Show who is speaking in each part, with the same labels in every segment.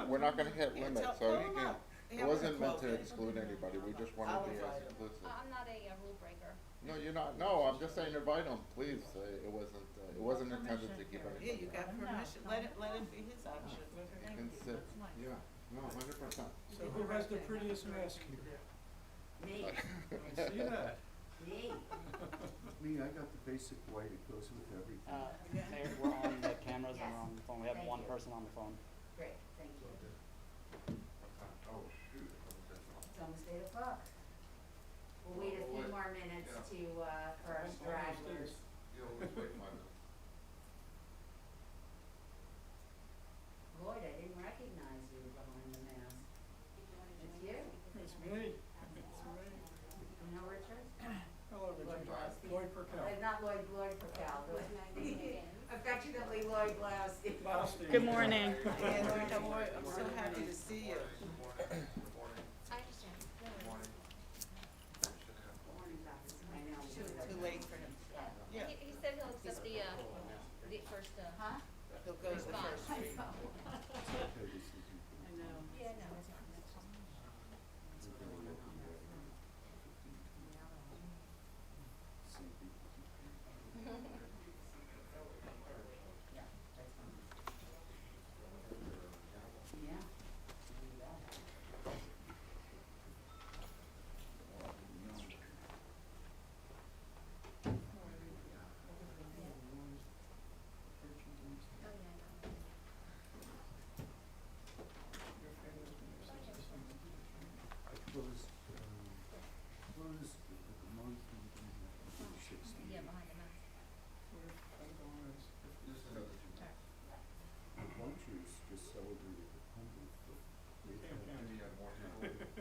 Speaker 1: we're not gonna hit
Speaker 2: Yeah,
Speaker 1: limits,
Speaker 2: tell-
Speaker 1: so
Speaker 2: call
Speaker 1: you
Speaker 2: them
Speaker 1: can,
Speaker 2: up.
Speaker 1: it
Speaker 2: Yeah,
Speaker 1: wasn't
Speaker 2: we're
Speaker 1: meant to
Speaker 2: gonna
Speaker 1: exclude anybody, we just wanted
Speaker 2: I'll
Speaker 1: to be as
Speaker 2: invite 'em.
Speaker 1: inclusive.
Speaker 3: I'm not a rule breaker.
Speaker 1: No, you're not, no, I'm just saying invite them, please, it wasn't intended to keep
Speaker 2: Yeah, you
Speaker 1: anybody out.
Speaker 2: got permission. Let it be his option.
Speaker 1: You can sit, yeah, no, 100%.
Speaker 4: So who has the prettiest mask here?
Speaker 5: Me,
Speaker 4: I see that.
Speaker 5: me.
Speaker 6: Me, I got the basic white, it goes with everything.
Speaker 7: Mayor, we're on the cameras and
Speaker 5: Yes.
Speaker 7: we're on the phone. We have
Speaker 5: Thank
Speaker 7: one
Speaker 5: you.
Speaker 7: person on the phone.
Speaker 5: Great, thank you.
Speaker 1: Oh, shoot,
Speaker 5: It's almost 8 o'clock. We'll wait a few more minutes for our stragglers.
Speaker 1: you always wait 5 minutes.
Speaker 5: Lloyd, I didn't recognize you behind the mask. It's you.
Speaker 4: It's me. It's me.
Speaker 5: You know Richard?
Speaker 4: Hello,
Speaker 5: Lloyd
Speaker 4: Richard.
Speaker 5: Blaustein.
Speaker 4: Lloyd Perkel.
Speaker 5: Not Lloyd Percal. Affectionately Lloyd Blaustein.
Speaker 4: Blaustein.
Speaker 8: Good morning.
Speaker 2: And Lloyd, I'm so happy to see you.
Speaker 3: I understand.
Speaker 5: I know.
Speaker 2: Too late for him. Yeah,
Speaker 3: He said he'll accept the first,
Speaker 5: Huh?
Speaker 2: he'll go to the
Speaker 3: Response.
Speaker 2: first reading.
Speaker 6: Okay, this is.
Speaker 5: I know.
Speaker 3: yeah, no, it's fine.
Speaker 5: Yeah, that's fine. Yeah. Do that.
Speaker 3: Oh, yeah, I know.
Speaker 6: I closed the month and 60.
Speaker 3: Yeah, behind the mask.
Speaker 1: Just another 2 minutes.
Speaker 6: The Bunchers just celebrated the 100th.
Speaker 1: And you have more people.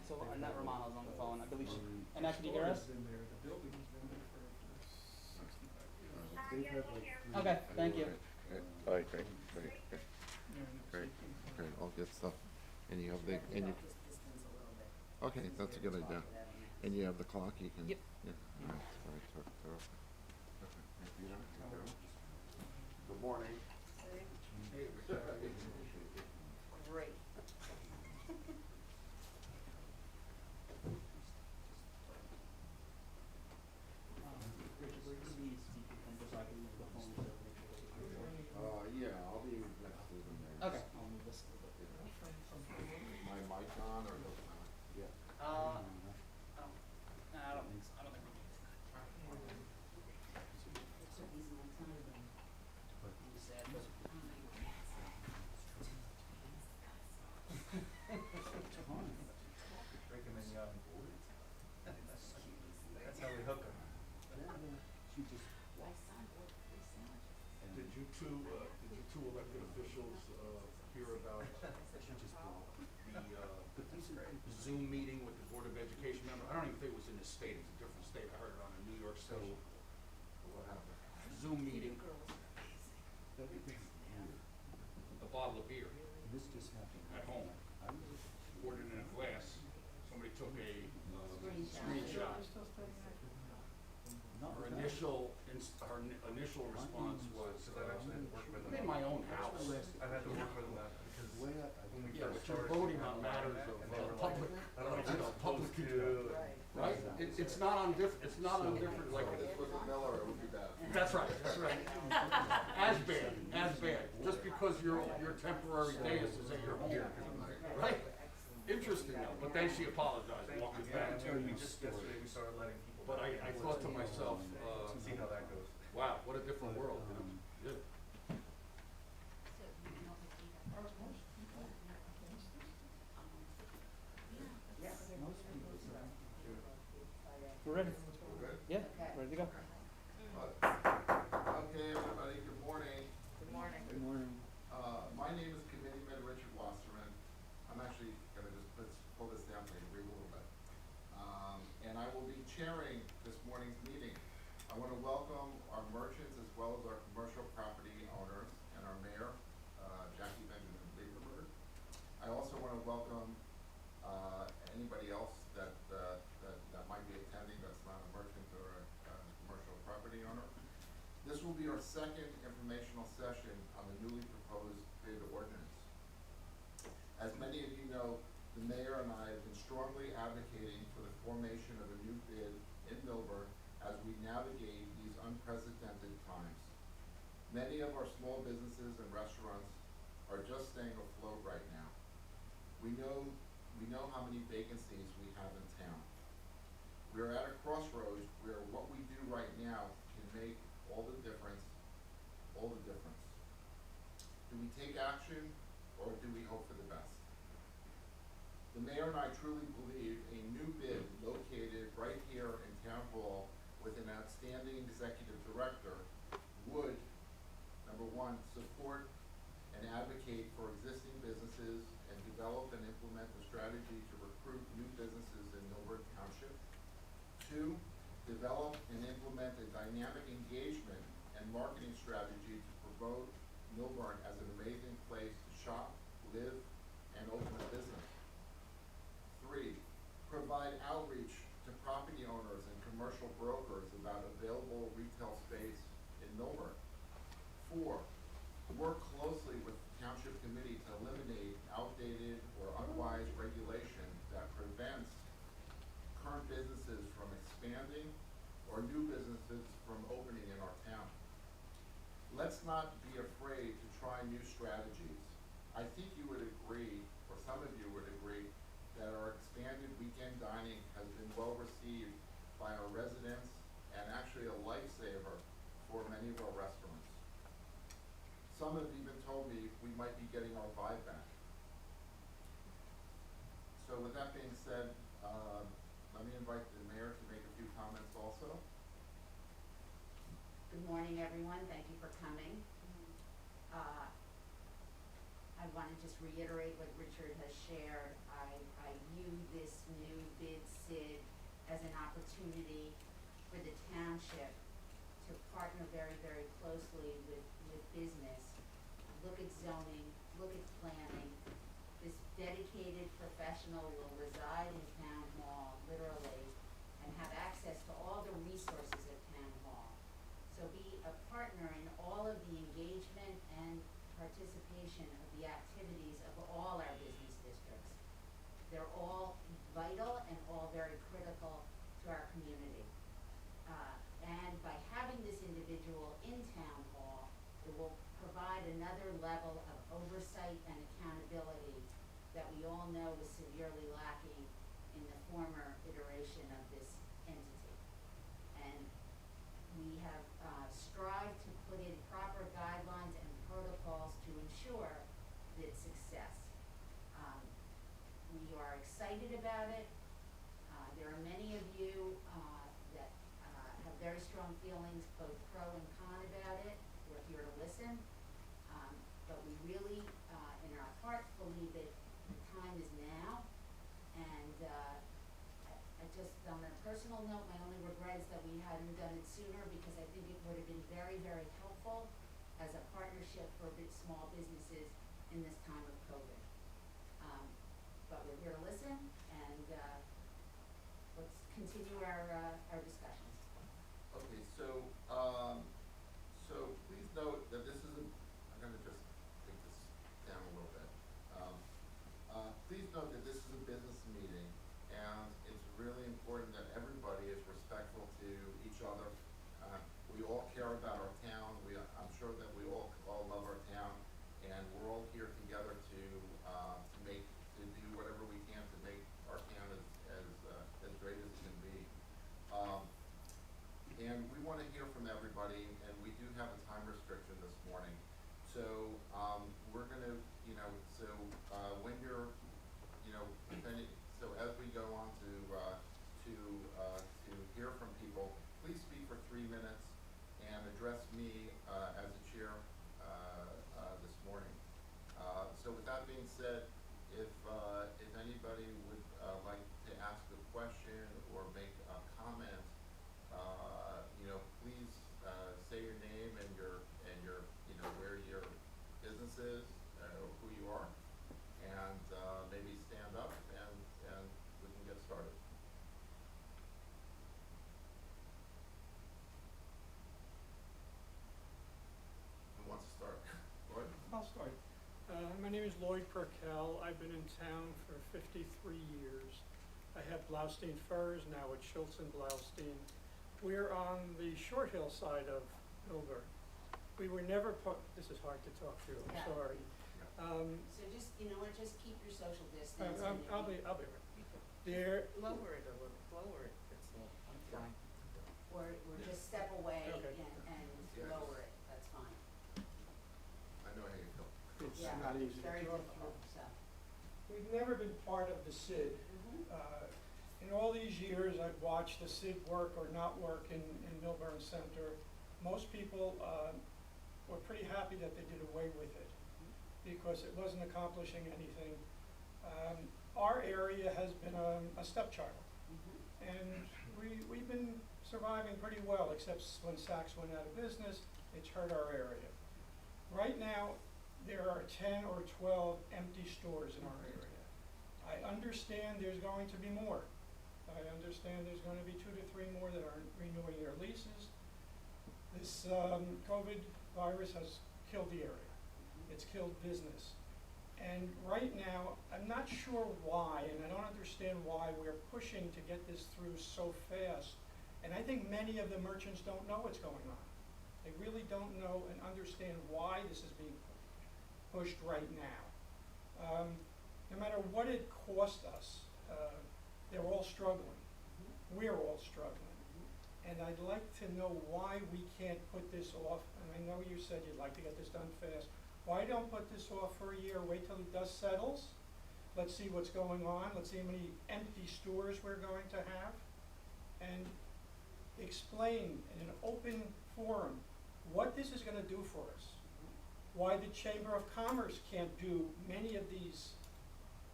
Speaker 7: So Annette Romano's on the phone. I believe she. Annette, can you hear us?
Speaker 4: Been there, the building's been there for 65 years.
Speaker 6: They've had like three.
Speaker 7: Okay, thank you.
Speaker 1: All right, great.
Speaker 4: Yeah, and it's
Speaker 1: Great.
Speaker 4: taking from-
Speaker 1: Great, all good stuff. And you have the, and you,
Speaker 5: Just distance a little bit.
Speaker 1: okay, that's a good idea. And you have the clock, you can.
Speaker 7: Yep.
Speaker 1: Yeah, all right, sorry, terrific. Okay, thank you. Good morning.
Speaker 2: Great.
Speaker 7: Richard, where do you see from just so I can move the phone so make sure it's recording?
Speaker 1: Yeah, I'll be next to them there.
Speaker 7: Okay, I'll move this a little bit.
Speaker 1: My mic on or no?
Speaker 6: Yeah.
Speaker 7: Nah, I don't think so. I don't think we need it.
Speaker 5: So he's my son.
Speaker 7: I'm sad, but
Speaker 9: Break them in young. That's how we hook them.
Speaker 6: She just.
Speaker 5: My son worked 3 sandwiches.
Speaker 10: Did you two elected officials, hear about
Speaker 6: She just brought.
Speaker 10: the Zoom meeting with the Board of Education member? I don't even think it was in this state, it's a different state, I heard it on a New York station.
Speaker 1: What happened?
Speaker 10: Zoom meeting,
Speaker 6: That was weird.
Speaker 10: a bottle of beer
Speaker 6: And this just happened.
Speaker 10: at home,
Speaker 6: I was.
Speaker 10: poured it in a glass, somebody took a
Speaker 5: Screenshot.
Speaker 10: screenshot.
Speaker 6: Not
Speaker 10: Her
Speaker 6: that.
Speaker 10: her initial response was,
Speaker 9: Because I've actually had to work with
Speaker 10: put
Speaker 9: them.
Speaker 10: in my own house.
Speaker 9: I've had to work with them that because
Speaker 6: The way I
Speaker 9: when we
Speaker 10: Yeah,
Speaker 9: first
Speaker 10: but you're
Speaker 9: started.
Speaker 10: voting on matters of
Speaker 9: and they were like,
Speaker 10: public,
Speaker 9: I don't know
Speaker 10: you know,
Speaker 9: what
Speaker 10: public
Speaker 9: you're
Speaker 10: control.
Speaker 9: supposed to.
Speaker 10: Right? It's not on it's not on different, like,
Speaker 1: If this was a Miller, it would be bad.
Speaker 10: that's right, that's right. As bad, just because your temporary dais is at your home, right? Interesting though, but then she apologized, and walked it
Speaker 9: Yeah,
Speaker 10: back.
Speaker 9: and we just yesterday we started letting people.
Speaker 10: But I thought to myself,
Speaker 9: See how that goes.
Speaker 10: wow, what a different world, you know? Yeah.
Speaker 3: So, you know, if you do that.
Speaker 5: Yes.
Speaker 6: Most people say.
Speaker 7: We're ready.
Speaker 1: We're good?
Speaker 7: Yeah, ready to go.
Speaker 1: Okay, everybody, good morning.
Speaker 2: Good morning.
Speaker 6: Good morning.
Speaker 1: My name is Committeeman Richard Wasserman. I'm actually gonna let's pull this down so I can read a little bit. And I will be chairing this morning's meeting. I wanna welcome our merchants as well as our commercial property owners and our mayor, Jackie Benjamin Lieberberg. I also wanna welcome, anybody else that might be attending that's not a merchant or a commercial property owner. This will be our second informational session on the newly proposed bid ordinance. As many of you know, the mayor and I have been strongly advocating for the formation of a new bid in Millburn as we navigate these unprecedented times. Many of our small businesses and restaurants are just staying afloat right now. We know how many vacancies we have in town. We are at a crossroads where what we do right now can make all the difference. Do we take action or do we hope for the best? The mayor and I truly believe a new bid located right here in Town Hall with an outstanding executive director would, number one, support and advocate for existing businesses and develop and implement a strategy to recruit new businesses in Millburn Township. Two, develop and implement a dynamic engagement and marketing strategy to promote Millburn as an amazing place to shop, live, and open a business. Three, provide outreach to property owners and commercial brokers about available retail space in Millburn. Four, work closely with the Township Committee to eliminate outdated or unwise regulation that prevents current businesses from expanding or new businesses from opening in our town. Let's not be afraid to try new strategies. I think you would agree, or some of you would agree, that our expanded weekend dining has been well received by our residents and actually a lifesaver for many of our restaurants. Some have even told me we might be getting our vibe back. So with that being said, let me invite the mayor to make a few comments also.
Speaker 5: Good morning, everyone. Thank you for coming. I want to just reiterate what Richard has shared. I view this new bid SID as an opportunity for the township to partner very, very closely with business, look at zoning, look at planning. This dedicated professional will reside in Town Hall, literally, and have access to all the resources of Town Hall. So be a partner in all of the engagement and participation of the activities of all our business districts. They're all vital and all very critical to our community. And by having this individual in Town Hall, it will provide another level of oversight and accountability that we all know was severely lacking in the former iteration of this entity. And we have strived to put in proper guidelines and protocols to ensure its success. We are excited about it. There are many of you that have very strong feelings, both pro and con about it. We're here to listen. But we really, in our heart, believe that the time is now. And I just, on a personal note, my only regret is that we hadn't done it sooner, because I think it would have been very, very helpful as a partnership for small businesses in this time of COVID. But we're here to listen, and let's continue our discussions.
Speaker 1: Okay, so please note that this is I'm gonna just take this down a little bit. Please note that this is a business meeting, and it's really important that everybody is respectful to each other. We all care about our town. I'm sure that we all love our town, and we're all here together to do whatever we can to make our town as great as it can be. And we want to hear from everybody, and we do have a time restriction this morning. So we're gonna, when you're, so as we go on to hear from people, please speak for 3 minutes and address me as the chair this morning. So with that being said, if anybody would like to ask a question or make a comment, please say your name and your where your business is, or who you are, and maybe stand up and we can get started. Who wants to start? Go ahead.
Speaker 4: I'll start. My name is Lloyd Perkel. I've been in town for 53 years. I have Blaustein Furs, now it's Schultz and Blaustein. We're on the Short Hill side of Millburn. We were never this is hard to talk to, I'm
Speaker 5: Yeah.
Speaker 4: sorry.
Speaker 5: So just, you know what, just keep your social distance.
Speaker 4: I'll be right. There,
Speaker 2: Lower it a little, lower it, it's a little, I'm fine.
Speaker 5: or just step away
Speaker 4: Okay.
Speaker 5: and
Speaker 1: Yeah.
Speaker 5: lower it, that's fine.
Speaker 1: I know how you feel.
Speaker 4: it's
Speaker 5: Yeah,
Speaker 4: not easy to
Speaker 5: very
Speaker 4: talk
Speaker 5: difficult,
Speaker 4: about.
Speaker 5: so.
Speaker 4: We've never been part of the SID. In all these years, I've watched the SID work or not work in Millburn Center. Most people were pretty happy that they did away with it because it wasn't accomplishing anything. Our area has been a stepchild, and we've been surviving pretty well, except when Saks went out of business, it's hurt our area. Right now, there are 10 or 12 empty stores in our area. I understand there's going to be more. I understand there's going to be 2 to 3 more that aren't renewing their leases. This COVID virus has killed the area. It's killed business. And right now, I'm not sure why, and I don't understand why we're pushing to get this through so fast. And I think many of the merchants don't know what's going on. They really don't know and understand why this is being pushed right now. No matter what it cost us, they're all struggling. We're all struggling. And I'd like to know why we can't put this off. And I know you said you'd like to get this done fast. Why don't put this off for a year, wait till the dust settles? Let's see what's going on. Let's see how many empty stores we're going to have. And explain in an open forum what this is going to do for us. Why the Chamber of Commerce can't do many of these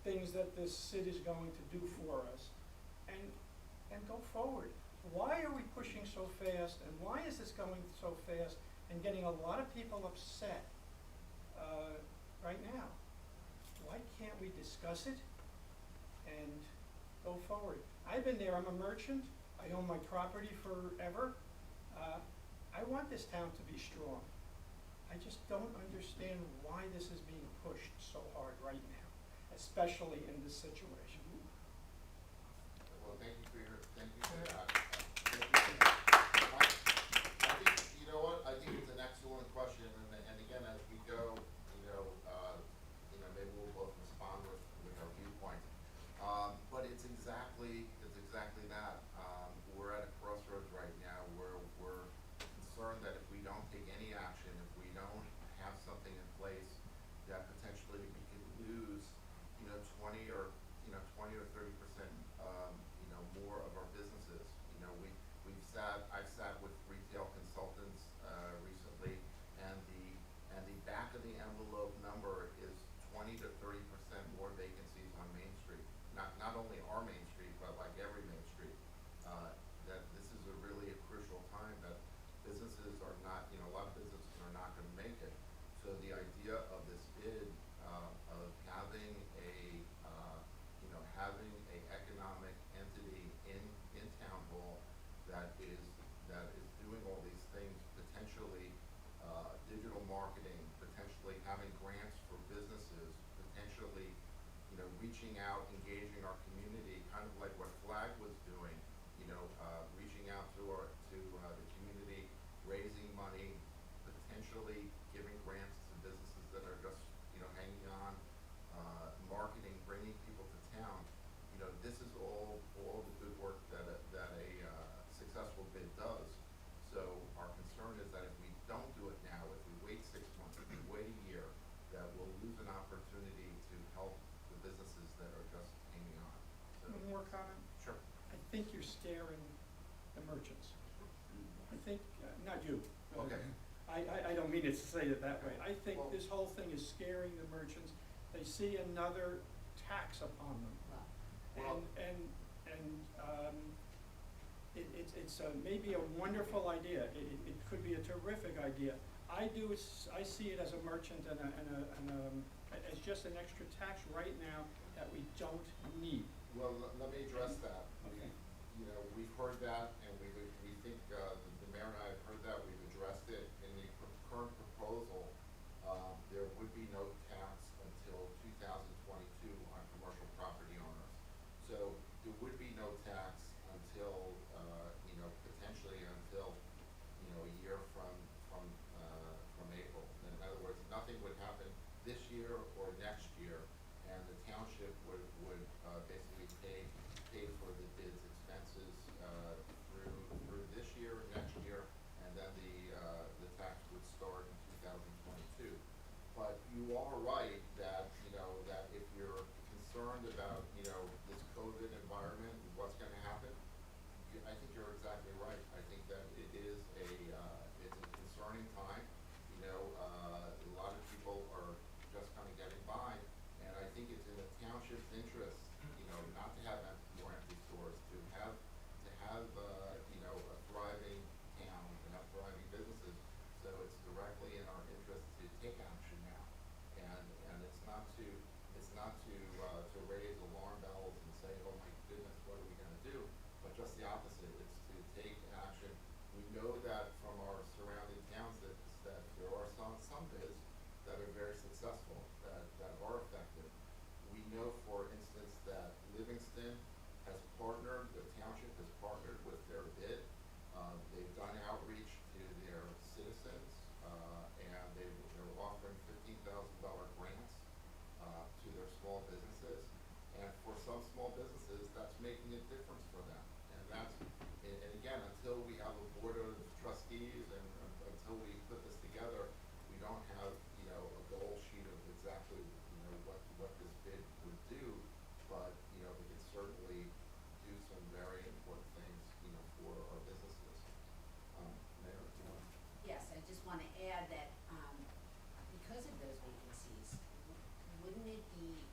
Speaker 4: things that this SID is going to do for us, and go forward. Why are we pushing so fast, and why is this going so fast and getting a lot of people upset right now? Why can't we discuss it and go forward? I've been there, I'm a merchant, I own my property forever. I want this town to be strong. I just don't understand why this is being pushed so hard right now, especially in this situation.
Speaker 1: Well, thank you for that. Thank you for that. I think, you know what, I think it's an excellent question, and again, as we go, maybe we'll both respond with our viewpoint. But it's exactly that. We're at a crossroads right now where we're concerned that if we don't take any action, if we don't have something in place, that potentially we could lose, 20 or 30%, more of our businesses. I've sat with retail consultants recently, and the back of the envelope number is 20 to 30% more vacancies on Main Street. Not only our Main Street, but like every Main Street. That this is a really a crucial time that businesses are not, a lot of businesses are not going to make it. So the idea of this bid of having having a economic entity in town hall that is doing all these things, potentially digital marketing, potentially having grants for businesses, potentially reaching out, engaging our community, kind of like what Flag was doing, reaching out to the community, raising money, potentially giving grants to businesses that are just hanging on, marketing, bringing people to town. This is all the good work that a successful bid does. So our concern is that if we don't do it now, if we wait 6 months, if we wait a year, that we'll lose an opportunity to help the businesses that are just hanging on. So,
Speaker 4: One more comment?
Speaker 1: sure.
Speaker 4: I think you're scaring the merchants. I think, not you.
Speaker 1: Okay.
Speaker 4: I don't mean it to say it that way. I think
Speaker 1: Well-
Speaker 4: this whole thing is scaring the merchants. They see another tax upon them.
Speaker 1: Well-
Speaker 4: It's maybe a wonderful idea. It could be a terrific idea. I see it as a merchant as just an extra tax right now that we don't need.
Speaker 1: Well, let me address that.
Speaker 4: Okay.
Speaker 1: We've heard that, and we think, the mayor and I have heard that, we've addressed it. In the current proposal, there would be no tax until this year or next year, and the township would basically pay for the bid's expenses through this year, next year, and then the tax would start in 2022. But you are right that, that if you're concerned about, this COVID environment and what's gonna happen, I think you're exactly right. I think that it is it's a concerning time. A lot of people are just kind of getting by, and I think it's in the township's interest, not to have more empty stores, to have a thriving town, to have thriving businesses. So it's directly in our interest to take action now, and it's not to raise alarm bells and say, oh my goodness, what are we gonna do? But just the opposite. It's to take action. We know that from our surrounding towns that there are some bids that are very successful, that are effective. We know, for instance, that Livingston has partnered, the township has partnered with their bid. They've done outreach to their citizens, and they're offering $15,000 grants to their small businesses. And for some small businesses, that's making a difference for them. And again, until we have a board of trustees and until we put this together, we don't have, a goal sheet of exactly, what this bid would do, but, it can certainly do some very important things, for our businesses. Mayor,
Speaker 5: Yes, I just wanna add that, because of those vacancies, wouldn't it be,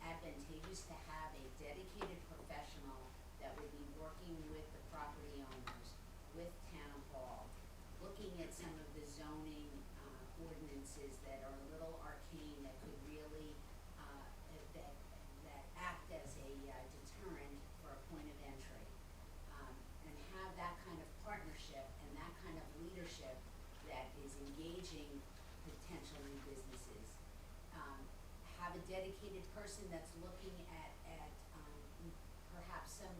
Speaker 5: advantageous to have a dedicated professional that would be working with the property owners, with town hall, looking at some of the zoning, ordinances that are a little arcane, that could really, that act as a, deterrent for a point of entry. And have that kind of partnership and that kind of leadership that is engaging potential new businesses. Have a dedicated person that's looking at perhaps some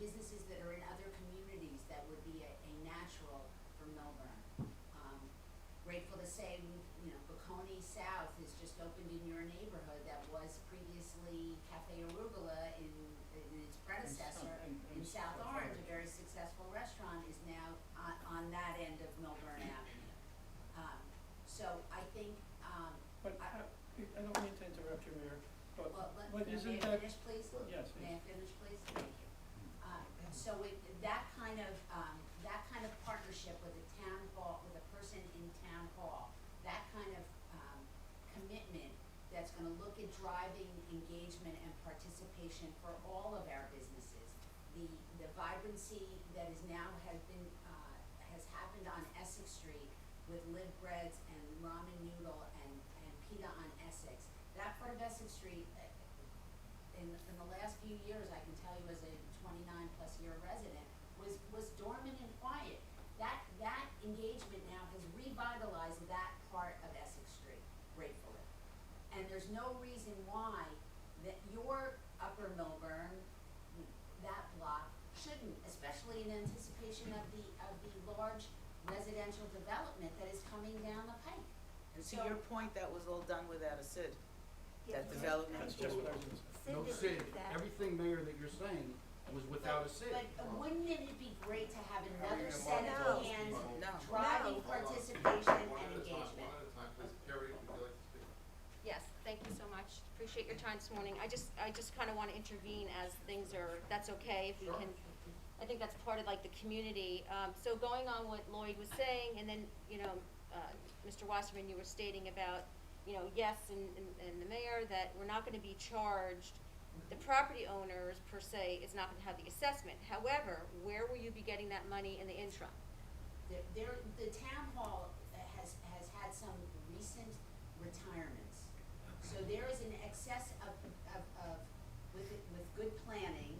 Speaker 5: businesses that are in other communities that would be a natural for Millburn. Grateful to say, Bocconi South has just opened in your neighborhood that was previously Cafe Arugula in its predecessor in South Orange, a very successful restaurant, is now on that end of Millburn Avenue. So I think,
Speaker 4: But I don't mean to interrupt you, Mayor, but
Speaker 5: may
Speaker 4: isn't
Speaker 5: I
Speaker 4: that?
Speaker 5: finish, please?
Speaker 4: Yes,
Speaker 5: May I finish, please? Thank you. So that kind of partnership with a town hall, with a person in town hall, that kind of, commitment that's gonna look at driving engagement and participation for all of our businesses. The vibrancy that is now has happened on Essex Street with Live Breads and Ramen Noodle and Pita on Essex. That part of Essex Street, in the last few years, I can tell you as a 29+ year resident, was dormant and quiet. That engagement now has revitalized that part of Essex Street, gratefully. And there's no reason why that your Upper Millburn, that block, shouldn't, especially in anticipation of the large residential development that is coming down the pike.
Speaker 2: And to
Speaker 5: So-
Speaker 2: your point, that was all done without a SID, that
Speaker 3: Yeah.
Speaker 2: development.
Speaker 4: That's just what I was gonna say.
Speaker 10: No
Speaker 3: didn't
Speaker 10: SID,
Speaker 3: do that.
Speaker 10: everything, Mayor, that you're saying was without a SID.
Speaker 5: But wouldn't it be great to have another
Speaker 1: a
Speaker 5: set of
Speaker 3: market
Speaker 5: hands
Speaker 1: place.
Speaker 2: No.
Speaker 5: driving
Speaker 3: No.
Speaker 5: participation
Speaker 1: One
Speaker 5: and
Speaker 1: at a time,
Speaker 5: engagement?
Speaker 1: one at a time, please. Carrie, would you like to speak?
Speaker 3: Yes, thank you so much. Appreciate your time this morning. I just kind of want to intervene as things are, that's okay if we
Speaker 1: Sure.
Speaker 3: can. I think that's part of like the community. So going on what Lloyd was saying, and then, Mr. Wasserman, you were stating about, yes, and the mayor, that we're not gonna be charged, the property owners per se is not gonna have the assessment. However, where will you be getting that money in the interim?
Speaker 5: The town hall has had some recent retirements. So there is an excess of with good planning,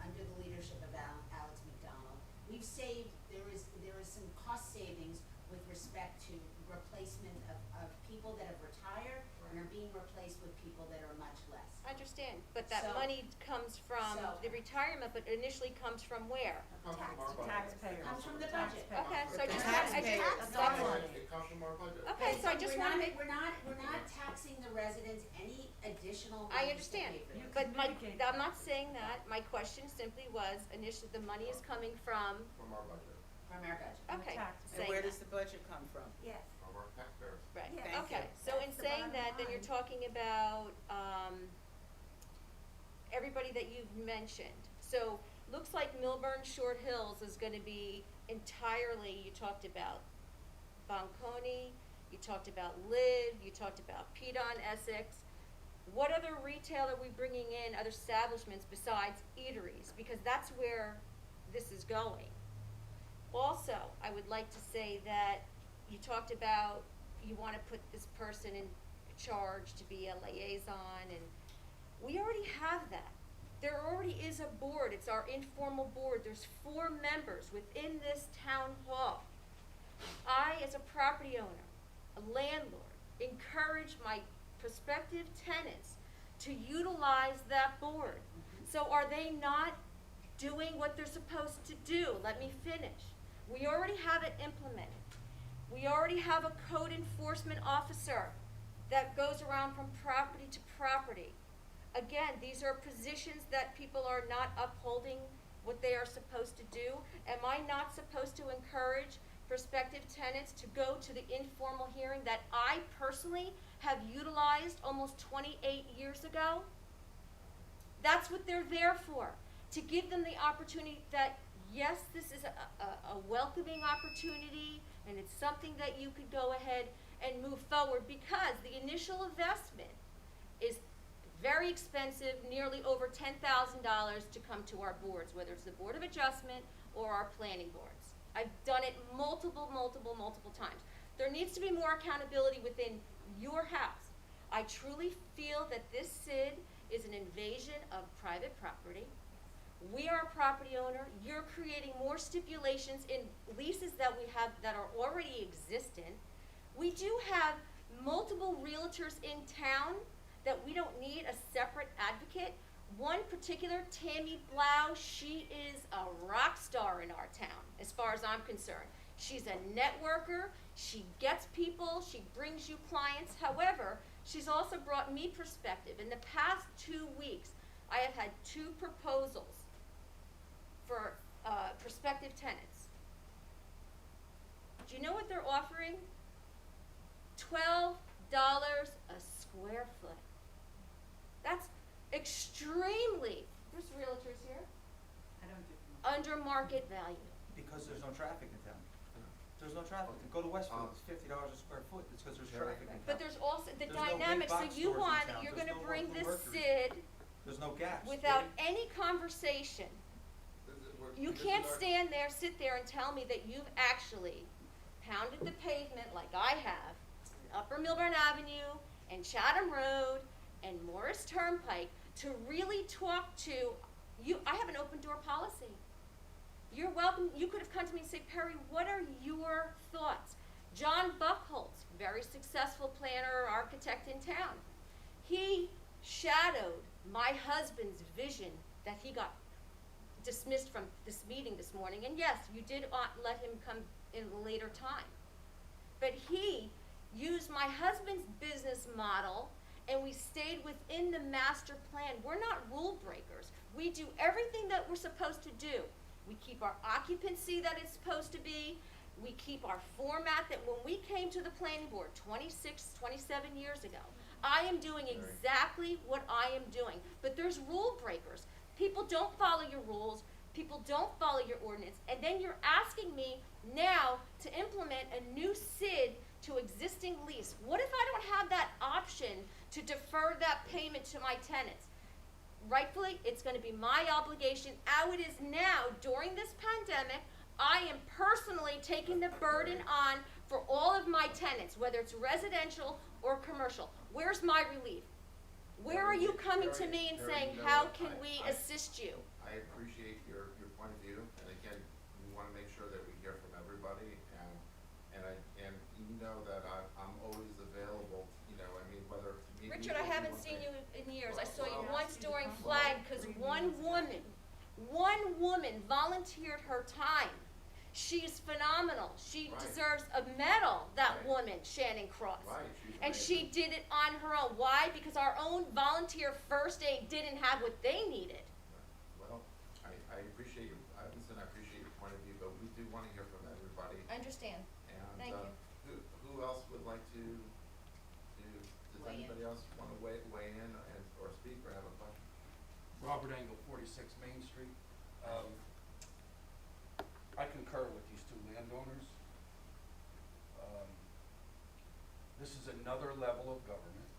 Speaker 5: under the leadership of Alex McDonald. We've saved, there is some cost savings with respect to replacement of people that have retired and are being replaced with people that are much less.
Speaker 3: I understand, but that
Speaker 5: So-
Speaker 3: money comes from
Speaker 5: so-
Speaker 3: the retirement, but initially comes from where?
Speaker 1: It comes from our budget.
Speaker 2: Taxpayers.
Speaker 5: Comes from the budget.
Speaker 3: Okay, so I
Speaker 1: It
Speaker 3: just
Speaker 1: comes
Speaker 3: want,
Speaker 1: from
Speaker 3: I
Speaker 2: Taxpayers.
Speaker 3: just,
Speaker 2: That's our
Speaker 3: that's,
Speaker 2: money.
Speaker 1: It comes from our budget.
Speaker 3: okay, so I just
Speaker 5: we're
Speaker 3: wanna
Speaker 5: not-
Speaker 3: make,
Speaker 5: we're not taxing the residents any additional
Speaker 3: I
Speaker 5: money to
Speaker 3: understand,
Speaker 5: pay for this.
Speaker 3: but I'm not saying that, my question simply was, initially, the money is coming from,
Speaker 1: From our budget,
Speaker 5: From our budget.
Speaker 3: okay,
Speaker 2: And
Speaker 3: saying
Speaker 2: where
Speaker 3: that.
Speaker 2: does the budget come from?
Speaker 5: Yes.
Speaker 1: from our taxpayers.
Speaker 3: Right,
Speaker 2: Yes.
Speaker 3: okay,
Speaker 2: Thank
Speaker 3: so in
Speaker 5: That's the
Speaker 3: saying
Speaker 5: bottom
Speaker 3: that, then you're
Speaker 5: line.
Speaker 3: talking about, everybody that you've mentioned. So, looks like Millburn Short Hills is gonna be entirely, you talked about Bonconi, you talked about Liv, you talked about Pedon, Essex. What other retail are we bringing in, other establishments besides eateries? Because that's where this is going. Also, I would like to say that you talked about you wanna put this person in charge to be a liaison, and we already have that. There already is a board, it's our informal board, there's 4 members within this town hall. I, as a property owner, a landlord, encourage my prospective tenants to utilize that board. So are they not doing what they're supposed to do? Let me finish. We already have it implemented. We already have a code enforcement officer that goes around from property to property. Again, these are positions that people are not upholding what they are supposed to do. Am I not supposed to encourage prospective tenants to go to the informal hearing that I personally have utilized almost 28 years ago? That's what they're there for, to give them the opportunity that, yes, this is a welcoming opportunity, and it's something that you could go ahead and move forward, because the initial investment is very expensive, nearly over $10,000 to come to our boards, whether it's the Board of Adjustment or our planning boards. I've done it multiple times. There needs to be more accountability within your house. I truly feel that this SID is an invasion of private property. We are a property owner. You're creating more stipulations in leases that we have that are already existent. We do have multiple realtors in town that we don't need a separate advocate. One particular, Tammy Blau, she is a rock star in our town, as far as I'm concerned. She's a networker, she gets people, she brings you clients. However, she's also brought me perspective. In the past 2 weeks, I have had 2 proposals for prospective tenants. Do you know what they're offering? $12 a square foot. That's extremely, there's realtors here,
Speaker 7: I don't think.
Speaker 3: under market value.
Speaker 8: Because there's no traffic in town. There's no traffic. Go to Westfield, it's $50 a square foot, it's because there's
Speaker 1: Sure.
Speaker 8: traffic in town.
Speaker 3: But there's also the
Speaker 8: There's no big
Speaker 3: dynamic, so
Speaker 8: box
Speaker 3: you
Speaker 8: stores in
Speaker 3: want,
Speaker 8: town.
Speaker 3: you're
Speaker 8: There's
Speaker 3: gonna
Speaker 8: no
Speaker 3: bring
Speaker 8: local
Speaker 3: this
Speaker 8: workers.
Speaker 3: SID
Speaker 8: There's no gaps.
Speaker 3: without any conversation. You
Speaker 1: This
Speaker 3: can't
Speaker 1: is our-
Speaker 3: stand there, sit there and tell me that you've actually pounded the pavement like I have, Upper Millburn Avenue and Chatham Road and Morris Turnpike, to really talk to you. I have an open door policy. You're welcome, you could have come to me and say, Perry, what are your thoughts? John Buckholz, very successful planner, architect in town. He shadowed my husband's vision that he got dismissed from this meeting this morning, and yes, you did let him come in a later time. But he used my husband's business model, and we stayed within the master plan. We're not rule breakers. We do everything that we're supposed to do. We keep our occupancy that it's supposed to be. We keep our format that when we came to the planning board 26, 27 years ago, I am doing exactly what I am doing. But there's rule breakers. People don't follow your rules. People don't follow your ordinance. And then you're asking me now to implement a new SID to existing lease. What if I don't have that option to defer that payment to my tenants? Rightfully, it's gonna be my obligation, how it is now during this pandemic. I am personally taking the burden on for all of my tenants, whether it's residential or commercial. Where's my relief? Where are you coming to me and saying, how can we assist you?
Speaker 1: I appreciate your point of view, and again, we wanna make sure that we hear from everybody, and you know that I'm always available, you know, I mean, whether it's a meeting.
Speaker 3: Richard, I haven't seen you in years. I saw you one woman volunteered her time. She's phenomenal. She
Speaker 1: Right.
Speaker 3: deserves a medal, that
Speaker 1: Right.
Speaker 3: woman, Shannon Cross.
Speaker 1: Right, she's
Speaker 3: And she
Speaker 1: amazing.
Speaker 3: did it on her own. Why? Because our own volunteer first aid didn't have what they needed.
Speaker 1: Well, I appreciate you, Vincent, I appreciate your point of view, but we do wanna hear from everybody.
Speaker 3: I understand.
Speaker 1: And,
Speaker 3: Thank you.
Speaker 1: who else would like to, does
Speaker 5: Weigh in.
Speaker 1: anybody else wanna weigh in or speak or have a question?
Speaker 10: Robert Engel, 46 Main Street. I concur with these two landowners. This is another level of government,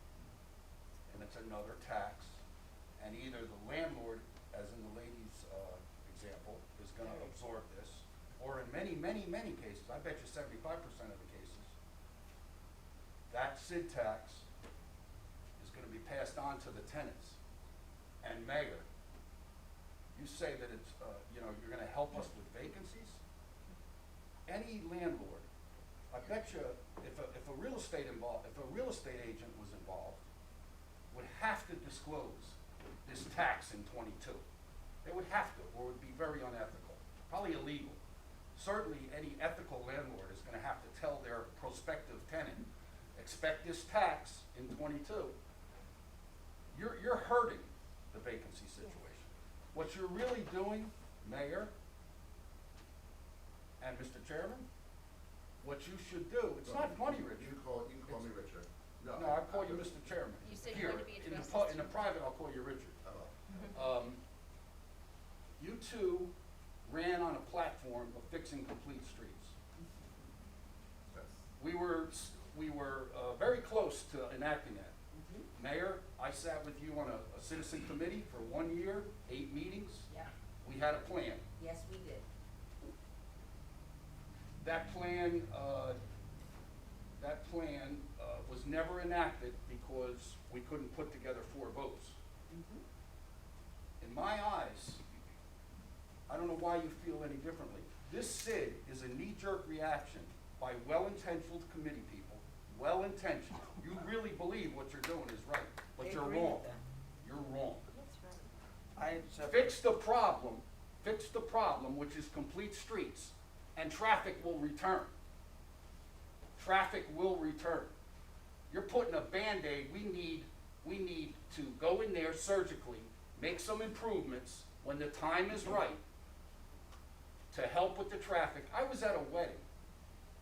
Speaker 10: and it's another tax. And either the landlord, as in the lady's example, is gonna absorb this, or in many, many, many cases, I bet you 75% of the cases, that SID tax is gonna be passed on to the tenants. And Mayor, you say that it's, you're gonna help us with vacancies? Any landlord, I bet you, if a real estate agent was involved, would have to disclose this tax in 22. They would have to, or it would be very unethical, probably illegal. Certainly, any ethical landlord is gonna have to tell their prospective tenant, expect this tax in 22. You're hurting the vacancy situation. What you're really doing, Mayor and Mr. Chairman, what you should do, it's not funny,
Speaker 1: You
Speaker 10: Richard.
Speaker 1: can call me Richard.
Speaker 10: No, I call you Mr. Chairman.
Speaker 3: You said you
Speaker 10: Here,
Speaker 3: wanted to be
Speaker 10: in the
Speaker 3: addressed
Speaker 10: pu-
Speaker 3: as
Speaker 10: in the
Speaker 3: Chairman.
Speaker 10: private, I'll call you Richard.
Speaker 1: Oh,
Speaker 10: You two ran on a platform of fixing complete streets.
Speaker 1: that's,
Speaker 10: We were very close to enacting that. Mayor, I sat with you on a citizen committee for 1 year, 8 meetings.
Speaker 5: Yeah,
Speaker 10: We had a plan.
Speaker 5: yes, we did.
Speaker 10: That plan was never enacted because we couldn't put together 4 votes. In my eyes, I don't know why you feel any differently. This SID is a knee-jerk reaction by well-intentioned committee people, well-intentioned. You really believe what you're doing is right, but
Speaker 2: They
Speaker 10: you're
Speaker 2: agree with
Speaker 10: wrong.
Speaker 2: that.
Speaker 10: You're wrong.
Speaker 8: I just have.
Speaker 10: Fix the problem, which is complete streets, and traffic will return. Traffic will return. You're putting a Band-Aid, we need to go in there surgically, make some improvements when the time is right to help with the traffic. I was at a wedding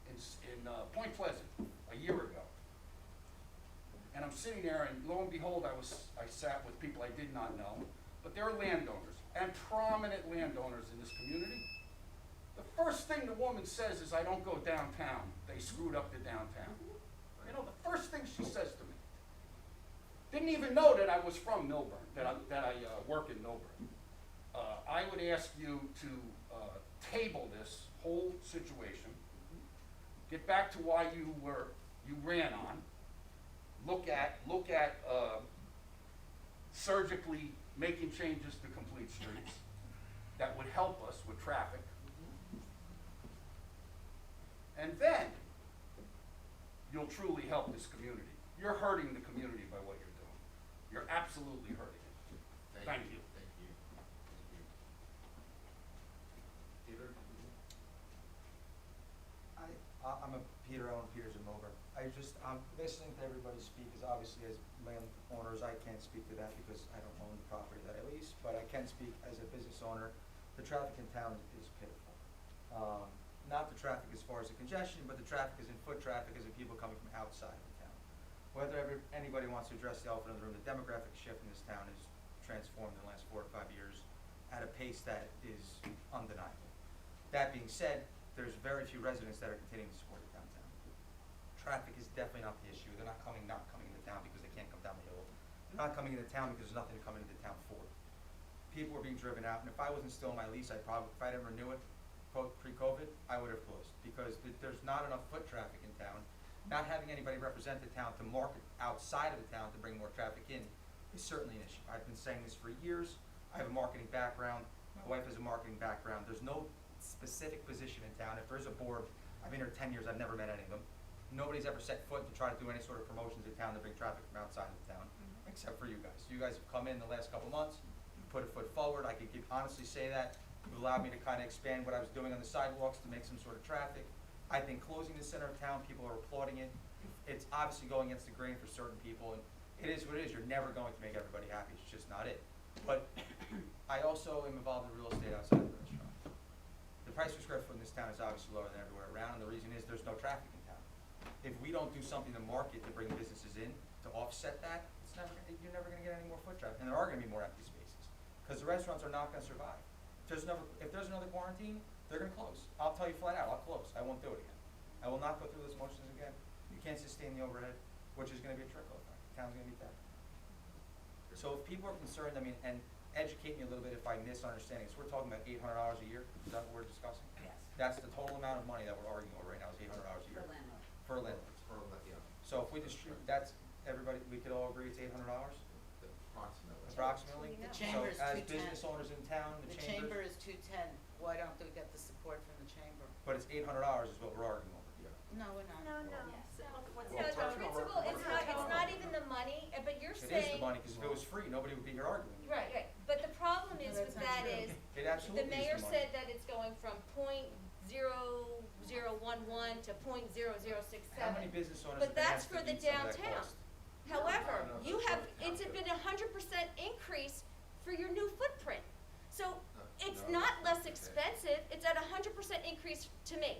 Speaker 10: in Point Pleasant a year ago. And I'm sitting there, and lo and behold, I sat with people I did not know, but they're landowners, and prominent landowners in this community. The first thing the woman says is, I don't go downtown. They screwed up the downtown. You know, the first thing she says to me. Didn't even know that I was from Millburn, that I work in Millburn. I would ask you to table this whole situation, get back to why you ran on, look at surgically making changes to complete streets that would help us with traffic. And then you'll truly help this community. You're hurting the community by what you're doing. You're absolutely hurting it. Thank you.
Speaker 1: Thank you. Peter?
Speaker 8: I'm a Peter Owen Peters in Millburn. I'm listening to everybody speak, because obviously as landowners, I can't speak to that because I don't own the property that I lease, but I can speak as a business owner. The traffic in town is pitiful. Not the traffic as far as the congestion, but the traffic is in foot traffic, as in people coming from outside of the town. Whether anybody wants to address the elephant in the room, the demographic shift in this town has transformed in the last 4 or 5 years at a pace that is undeniable. That being said, there's very few residents that are continuing to support the downtown. Traffic is definitely not the issue. They're not coming into town because they can't come down the hill. They're not coming into town because there's nothing to come into town for. People are being driven out, and if I wasn't still in my lease, if I didn't renew it pre-COVID, I would have closed, because there's not enough foot traffic in town. Not having anybody represent the town to market outside of the town to bring more traffic in is certainly an issue. I've been saying this for years. I have a marketing background. My wife has a marketing background. There's no specific position in town. If there's a board, I've been here 10 years, I've never met any of them. Nobody's ever set foot to try to do any sort of promotions in town to bring traffic from outside of the town, except for you guys. You guys have come in the last couple months, put a foot forward, I could honestly say that. It allowed me to kind of expand what I was doing on the sidewalks to make some sort of traffic. I think closing the center of town, people are applauding it. It's obviously going against the grain for certain people, and it is what it is. You're never going to make everybody happy. It's just not it. But I also am involved in real estate outside of the restaurant. The price per square foot in this town is obviously lower than everywhere around, and the reason is there's no traffic in town. If we don't do something to market to bring businesses in, to offset that, you're never gonna get any more foot traffic, and there are gonna be more empty spaces. Because the restaurants are not gonna survive. If there's another quarantine, they're gonna close. I'll tell you flat out, I'll close. I won't do it again. I will not go through those motions again. You can't sustain the overhead, which is gonna be a trickle effect. The town's gonna be dead. So if people are concerned, I mean, and educate me a little bit if I'm misunderstanding. So we're talking about $800 a year, is that what we're discussing?
Speaker 5: Yes.
Speaker 8: That's the total amount of money that we're arguing over right now is $800 a year.
Speaker 5: For landlord.
Speaker 8: For landlords.
Speaker 1: Yeah,
Speaker 8: So if we distribute, that's, everybody, we could all agree it's $800
Speaker 1: approximately.
Speaker 8: approximately?
Speaker 3: The
Speaker 2: chamber is
Speaker 8: So as
Speaker 2: 210.
Speaker 8: business owners in town,
Speaker 2: The
Speaker 8: the
Speaker 2: chamber
Speaker 8: chamber,
Speaker 2: is 210, why don't we get the support from the chamber?
Speaker 8: but it's $800 is what we're arguing over.
Speaker 1: Yeah.
Speaker 2: No, we're not.
Speaker 5: Yes.
Speaker 3: No, the principle, it's not even the money, but you're
Speaker 8: It is
Speaker 3: saying.
Speaker 8: the money, because if it was free, nobody would be here arguing.
Speaker 3: Right, but the problem is
Speaker 2: No,
Speaker 3: with
Speaker 2: that's not
Speaker 3: that
Speaker 2: true.
Speaker 3: is,
Speaker 8: It absolutely
Speaker 3: the
Speaker 8: is
Speaker 3: mayor
Speaker 8: the money.
Speaker 3: said that it's going from .0011 to .0067.
Speaker 8: How many business owners
Speaker 3: But
Speaker 8: have been
Speaker 3: that's
Speaker 8: asked
Speaker 3: for
Speaker 8: to
Speaker 3: the
Speaker 8: eat some of that
Speaker 3: downtown.
Speaker 8: cost?
Speaker 3: However,
Speaker 1: No,
Speaker 3: you
Speaker 1: that's
Speaker 3: have,
Speaker 1: for the
Speaker 3: it's
Speaker 1: township.
Speaker 3: been 100% increase for your new footprint. So it's
Speaker 1: no,
Speaker 3: not
Speaker 1: that's
Speaker 3: less
Speaker 1: not the case.
Speaker 3: expensive, it's at 100% increase to me.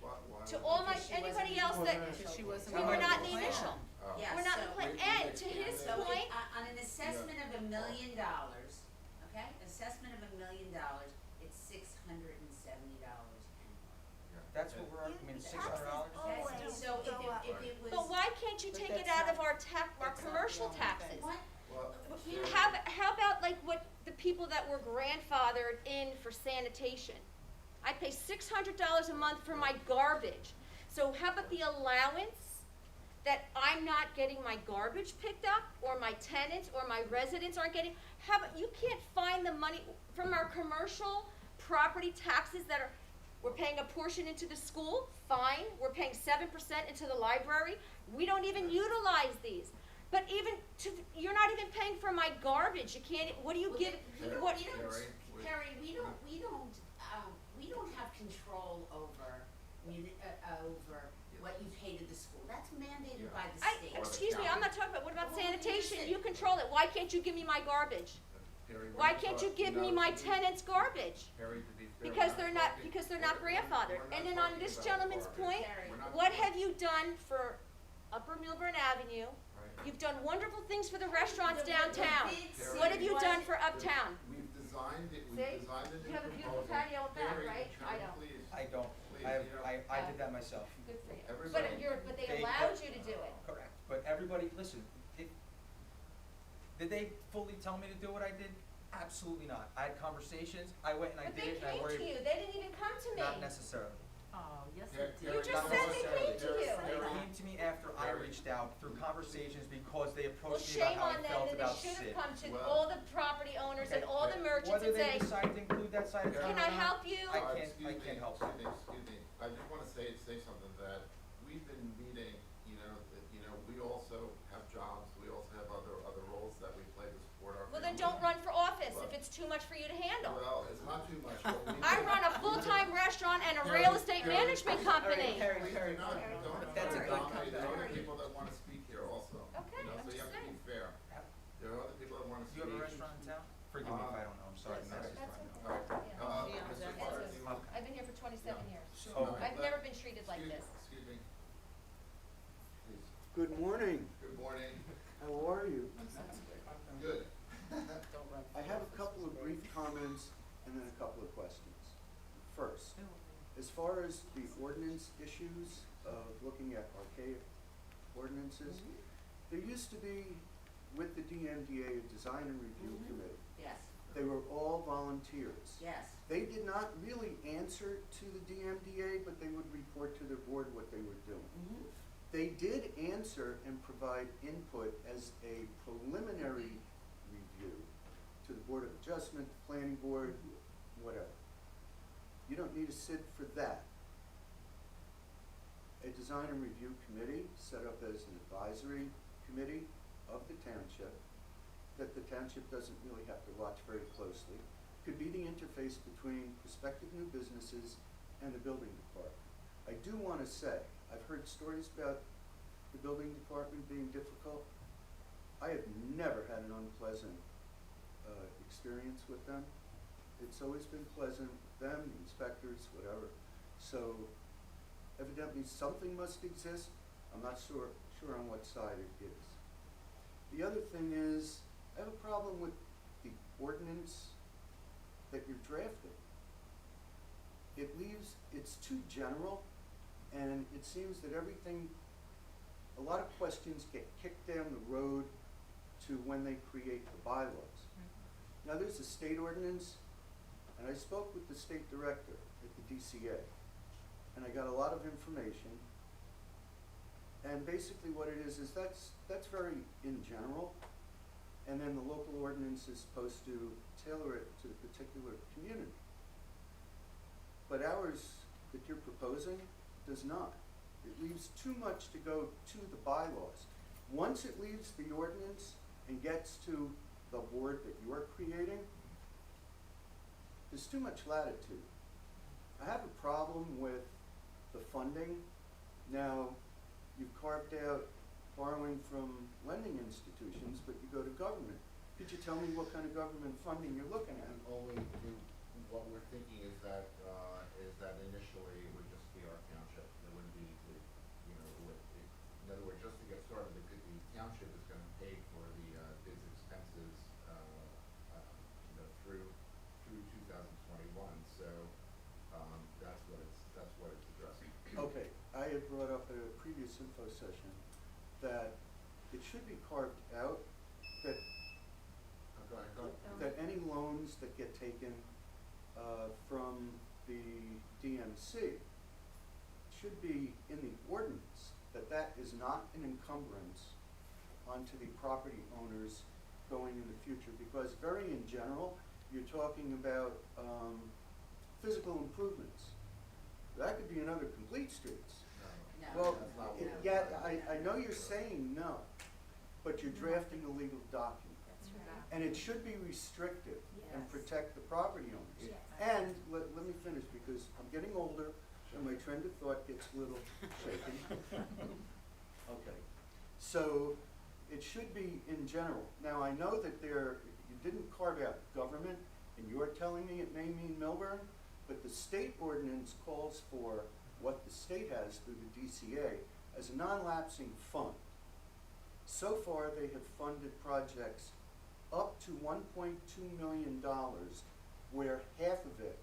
Speaker 1: Why
Speaker 3: To
Speaker 1: would
Speaker 3: all
Speaker 1: you-
Speaker 3: my,
Speaker 2: Because she
Speaker 3: anybody
Speaker 2: wasn't
Speaker 3: else that,
Speaker 2: Because she wasn't.
Speaker 3: we were
Speaker 2: part of
Speaker 3: not
Speaker 2: the
Speaker 3: in the
Speaker 2: plan.
Speaker 3: initial.
Speaker 1: Oh.
Speaker 5: Yeah,
Speaker 3: We're not in
Speaker 5: so-
Speaker 3: the plan,
Speaker 1: We
Speaker 3: and to his
Speaker 1: expanded.
Speaker 5: So
Speaker 3: point,
Speaker 5: on an assessment of $1 million, okay, assessment of $1 million, it's $670 annually.
Speaker 8: That's what we're arguing, I mean, $600?
Speaker 5: Okay,
Speaker 11: Always
Speaker 5: so
Speaker 11: go up.
Speaker 5: if it was.
Speaker 3: but why can't you
Speaker 2: But
Speaker 3: take it
Speaker 2: that's
Speaker 3: out of
Speaker 2: not-
Speaker 3: our
Speaker 2: that's not the
Speaker 3: commercial
Speaker 2: only
Speaker 3: taxes?
Speaker 2: thing.
Speaker 5: What?
Speaker 1: Well,
Speaker 3: You
Speaker 1: there-
Speaker 3: how about like what the people that were grandfathered in for sanitation? I pay $600 a month for my garbage. So how about the allowance that I'm not getting my garbage picked up, or my tenants or my residents aren't getting? How about, you can't find the money from our commercial property taxes that are, we're paying a portion into the school, fine, we're paying 7% into the library, we don't even utilize these. But even you're not even paying for my garbage, you can't, what do you
Speaker 5: Well,
Speaker 3: give,
Speaker 5: we
Speaker 3: what?
Speaker 1: Terry,
Speaker 5: we don't have control over what you pay to the school. That's mandated by the state.
Speaker 3: Excuse me, I'm not talking about, what about
Speaker 5: Well, you just
Speaker 3: sanitation,
Speaker 5: said-
Speaker 3: you control it, why can't you give me my garbage?
Speaker 1: Terry,
Speaker 3: Why
Speaker 1: we're
Speaker 3: can't you
Speaker 1: talk-
Speaker 3: give me
Speaker 1: no,
Speaker 3: my
Speaker 1: we-
Speaker 3: tenants' garbage?
Speaker 1: Terry, to be fair,
Speaker 3: Because
Speaker 1: we're
Speaker 3: they're not,
Speaker 1: talking-
Speaker 3: because they're not
Speaker 1: we're-
Speaker 3: grandfathered.
Speaker 1: we're not
Speaker 3: And then on
Speaker 1: talking
Speaker 3: this
Speaker 1: about
Speaker 3: gentleman's
Speaker 1: garbage.
Speaker 3: point,
Speaker 5: Terry.
Speaker 1: We're not
Speaker 3: what
Speaker 1: talking-
Speaker 3: have you done for Upper Millburn Avenue?
Speaker 1: Right.
Speaker 3: You've done wonderful things for the restaurants
Speaker 5: The
Speaker 3: downtown.
Speaker 5: bid
Speaker 3: What have you
Speaker 5: was-
Speaker 3: done for uptown?
Speaker 1: We've designed it,
Speaker 3: See?
Speaker 1: we've designed a new
Speaker 3: You have a beautiful
Speaker 1: proposal.
Speaker 3: patio up back,
Speaker 1: Terry,
Speaker 3: right? I
Speaker 1: Terry,
Speaker 3: don't.
Speaker 1: please.
Speaker 8: I don't,
Speaker 1: Please,
Speaker 8: I,
Speaker 1: you know,
Speaker 8: I did that myself.
Speaker 3: Good for you.
Speaker 1: Everybody-
Speaker 3: But they
Speaker 8: They-
Speaker 3: allowed you to do it.
Speaker 8: Correct, but everybody, listen, did they fully tell me to do what I did? Absolutely not. I had conversations, I went and I
Speaker 3: But
Speaker 8: did
Speaker 3: they
Speaker 8: it, and I
Speaker 3: came
Speaker 8: worried.
Speaker 3: to you, they didn't even come to me.
Speaker 8: Not necessarily.
Speaker 11: Oh, yes,
Speaker 1: Terry,
Speaker 11: it
Speaker 3: You
Speaker 1: Terry,
Speaker 3: just
Speaker 8: not
Speaker 3: said they
Speaker 8: necessarily.
Speaker 3: came to you.
Speaker 8: They came to me after I reached out through conversations because they
Speaker 3: Well,
Speaker 8: approached me about
Speaker 3: shame
Speaker 8: how I
Speaker 3: on them,
Speaker 8: felt
Speaker 3: then
Speaker 8: about
Speaker 3: they should
Speaker 8: Sid.
Speaker 3: have come to
Speaker 1: Well-
Speaker 3: all the property owners and
Speaker 8: Okay,
Speaker 3: all the merchants
Speaker 8: whether
Speaker 3: and
Speaker 8: they
Speaker 3: say,
Speaker 8: decide to include that side of town or
Speaker 3: can I
Speaker 8: not,
Speaker 3: help you?
Speaker 8: I can't
Speaker 1: Excuse
Speaker 8: help.
Speaker 1: me, excuse me, I just wanna say something that we've been meeting, we also have jobs, we also have other roles that we play to support our
Speaker 3: Well, then
Speaker 1: family.
Speaker 3: don't run for office
Speaker 1: Well-
Speaker 3: if it's too much for you to handle.
Speaker 1: Well, it's not too much, but we.
Speaker 3: I run a full-time restaurant and a real estate management company.
Speaker 2: Harry,
Speaker 1: Don't
Speaker 2: That's a good
Speaker 1: dominate. There are other
Speaker 2: comeback.
Speaker 1: people that wanna speak here also.
Speaker 3: Okay, I'm
Speaker 1: So you
Speaker 3: just
Speaker 1: have to be
Speaker 3: saying.
Speaker 1: fair. There are other people that wanna
Speaker 8: Do
Speaker 1: speak.
Speaker 8: you have a restaurant in town? Forgive me if I don't know, I'm sorry.
Speaker 2: Yes,
Speaker 8: no,
Speaker 2: that's
Speaker 8: it's
Speaker 3: That's
Speaker 8: fine.
Speaker 3: okay.
Speaker 1: All right,
Speaker 3: Yeah.
Speaker 2: Yeah,
Speaker 1: Mr.
Speaker 2: that's
Speaker 1: Clark,
Speaker 2: it.
Speaker 1: you-
Speaker 3: I've been here for 27 years.
Speaker 8: So-
Speaker 3: I've never been treated like this.
Speaker 1: Excuse me. Please.
Speaker 6: Good morning,
Speaker 1: Good morning.
Speaker 6: how are you?
Speaker 1: Good.
Speaker 2: Don't run.
Speaker 6: I have a couple of brief comments and then a couple of questions. First, as far as the ordinance issues of looking at archaic ordinances, there used to be, with the DMDA, a design and review committee.
Speaker 5: Yes,
Speaker 6: They were all volunteers.
Speaker 5: yes.
Speaker 6: They did not really answer to the DMDA, but they would report to their board what they were doing.
Speaker 5: Mhm.
Speaker 6: They did answer and provide input as a preliminary review to the Board of Adjustment, the Planning Board, whatever. You don't need a SID for that. A design and review committee set up as an advisory committee of the township that the township doesn't really have to watch very closely could be the interface between prospective new businesses and the building department. I do want to say, I've heard stories about the building department being difficult. I have never had an unpleasant experience with them. It's always been pleasant with them, the inspectors, whatever. So evidently something must exist. I'm not sure on what side it is. The other thing is, I have a problem with the ordinance that you're drafting. It's too general, and it seems that a lot of questions get kicked down the road to when they create the bylaws. Now, there's a state ordinance, and I spoke with the state director at the DCA, and I got a lot of information. And basically what it is that's very in general, and then the local ordinance is supposed to tailor it to the particular community. But ours that you're proposing does not. It leaves too much to go to the bylaws. Once it leaves the ordinance and gets to the board that you're creating, there's too much latitude. I have a problem with the funding. Now, you've carved out borrowing from lending institutions, but you go to government. Could you tell me what kind of government funding you're looking at?
Speaker 1: And what we're thinking is that initially it would just be our township. It wouldn't be, in other words, just to get started, the township is gonna pay for the BID's expenses, through 2021. So, that's what it's addressing.
Speaker 6: Okay, I had brought up at a previous info session that it should be carved out that
Speaker 1: Go ahead.
Speaker 6: that any loans that get taken from the DMC should be in the ordinance, that is not an encumbrance onto the property owners going in the future, because very in general, you're talking about physical improvements. That could be another complete streets.
Speaker 5: No.
Speaker 6: Well,
Speaker 1: That's not what we're
Speaker 6: yeah,
Speaker 1: doing.
Speaker 6: I know you're saying no, but you're drafting a legal document.
Speaker 2: That's right.
Speaker 6: And it should be restrictive and
Speaker 2: Yes.
Speaker 6: protect the property owners.
Speaker 2: Yes.
Speaker 6: And let me finish, because I'm getting older and my trend of thought gets a little shaky. Okay, so it should be in general. Now, I know that you didn't carve out government, and you're telling me it may mean Millburn, but the state ordinance calls for what the state has through the DCA as a non-lapsing fund. So far, they have funded projects up to $1.2 million, where half of it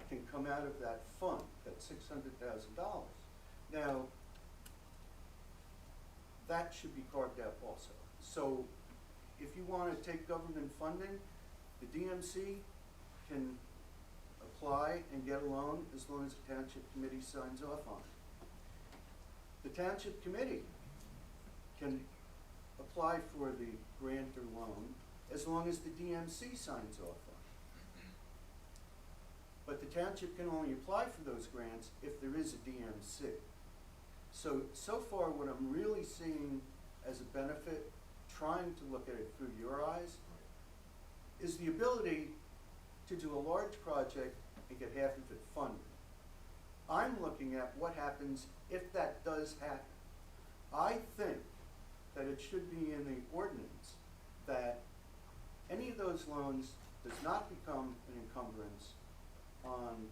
Speaker 6: can come out of that fund, that's $600,000. Now, that should be carved out also. So, if you want to take government funding, the DMC can apply and get a loan as long as the township committee signs off on it. The township committee can apply for the grant or loan as long as the DMC signs off on it. But the township can only apply for those grants if there is a DMC. So far what I'm really seeing as a benefit, trying to look at it through your eyes, is the ability to do a large project and get half of it funded. I'm looking at what happens if that does happen. I think that it should be in the ordinance that any of those loans does not become an encumbrance on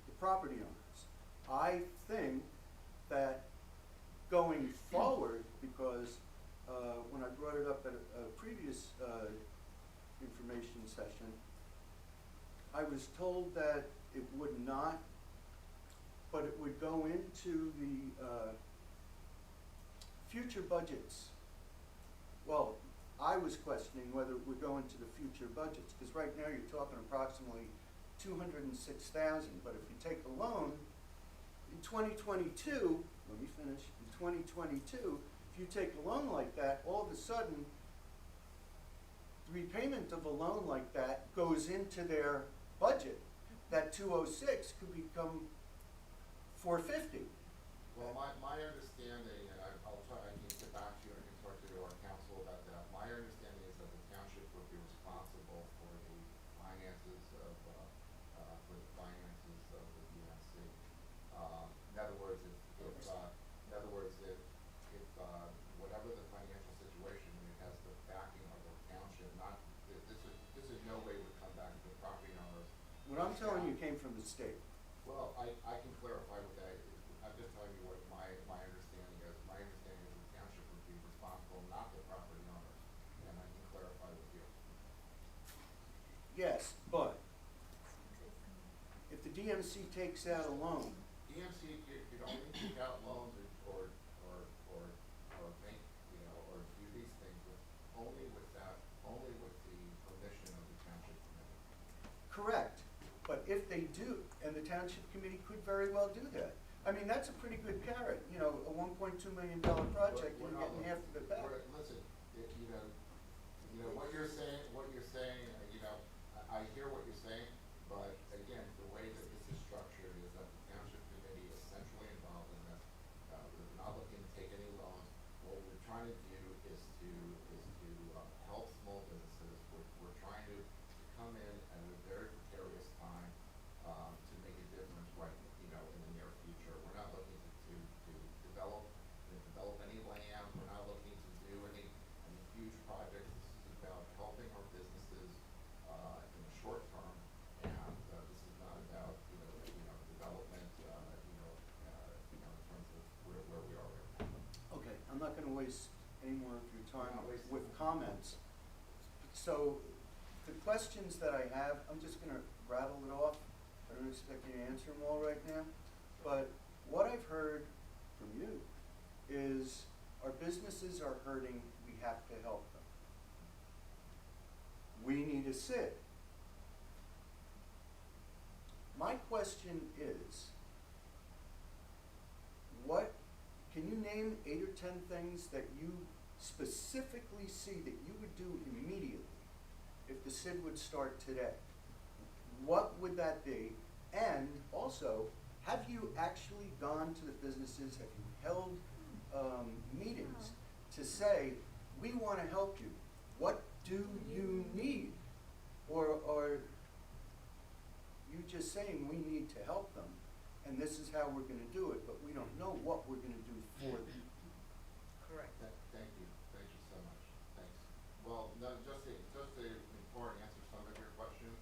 Speaker 6: the property owners. I think that going forward, because when I brought it up at a previous information session, I was told that it would not, but it would go into the future budgets. Well, I was questioning whether it would go into the future budgets, because right now you're talking approximately $206,000, but if you take a loan in 2022, let me finish, in 2022, if you take a loan like that, all of a sudden, the repayment of a loan like that goes into their budget. That 206 could become 450.
Speaker 1: Well, my understanding, and I'll try, I can get back to you, I can talk to our council about that. My understanding
Speaker 6: What I'm telling you came from the state.
Speaker 1: Well, I can clarify with that. I'm just telling you what my understanding is. My understanding is the township would be responsible, not the property owners, and I can clarify with you.
Speaker 6: Yes, but if the DMC takes out a loan,
Speaker 1: DMC could only take out loans or make, or do these things only with the permission of the township committee.
Speaker 6: correct, but if they do, and the township committee could very well do that. I mean, that's a pretty good carrot, a $1.2 million project,
Speaker 1: We're
Speaker 6: you're
Speaker 1: not
Speaker 6: getting half of it back.
Speaker 1: Listen, what you're saying, I hear what you're saying, but again, the way that this is structured is that the township committee is centrally involved in this. We're not looking to take any loans. What we're trying to do is to help small businesses. We're trying to come in at a very precarious time, to make a difference in the near future. We're not looking to develop any land. We're not looking to do any huge projects. This is about helping our businesses, in the short term, and, this is not about, development, in terms of where we are right now.
Speaker 6: Okay, I'm not gonna waste any more of your time
Speaker 1: Not wasting
Speaker 6: with
Speaker 1: more.
Speaker 6: comments. So, the questions that I have, I'm just gonna rattle it off. I don't expect you to answer them all right now. But what I've heard from you is our businesses are hurting, we have to help them. We need a SID. My question is, can you name 8 or 10 things that you specifically see that you would do immediately if the SID would start today? What would that be? And also, have you actually gone to the businesses, have you held meetings to say, we want to help you, what do you need? Or you just saying we need to help them, and this is how we're gonna do it, but we don't know what we're gonna do for them.
Speaker 2: Correct.
Speaker 1: Thank you so much, thanks. Well, no, just to before I answer some of your questions,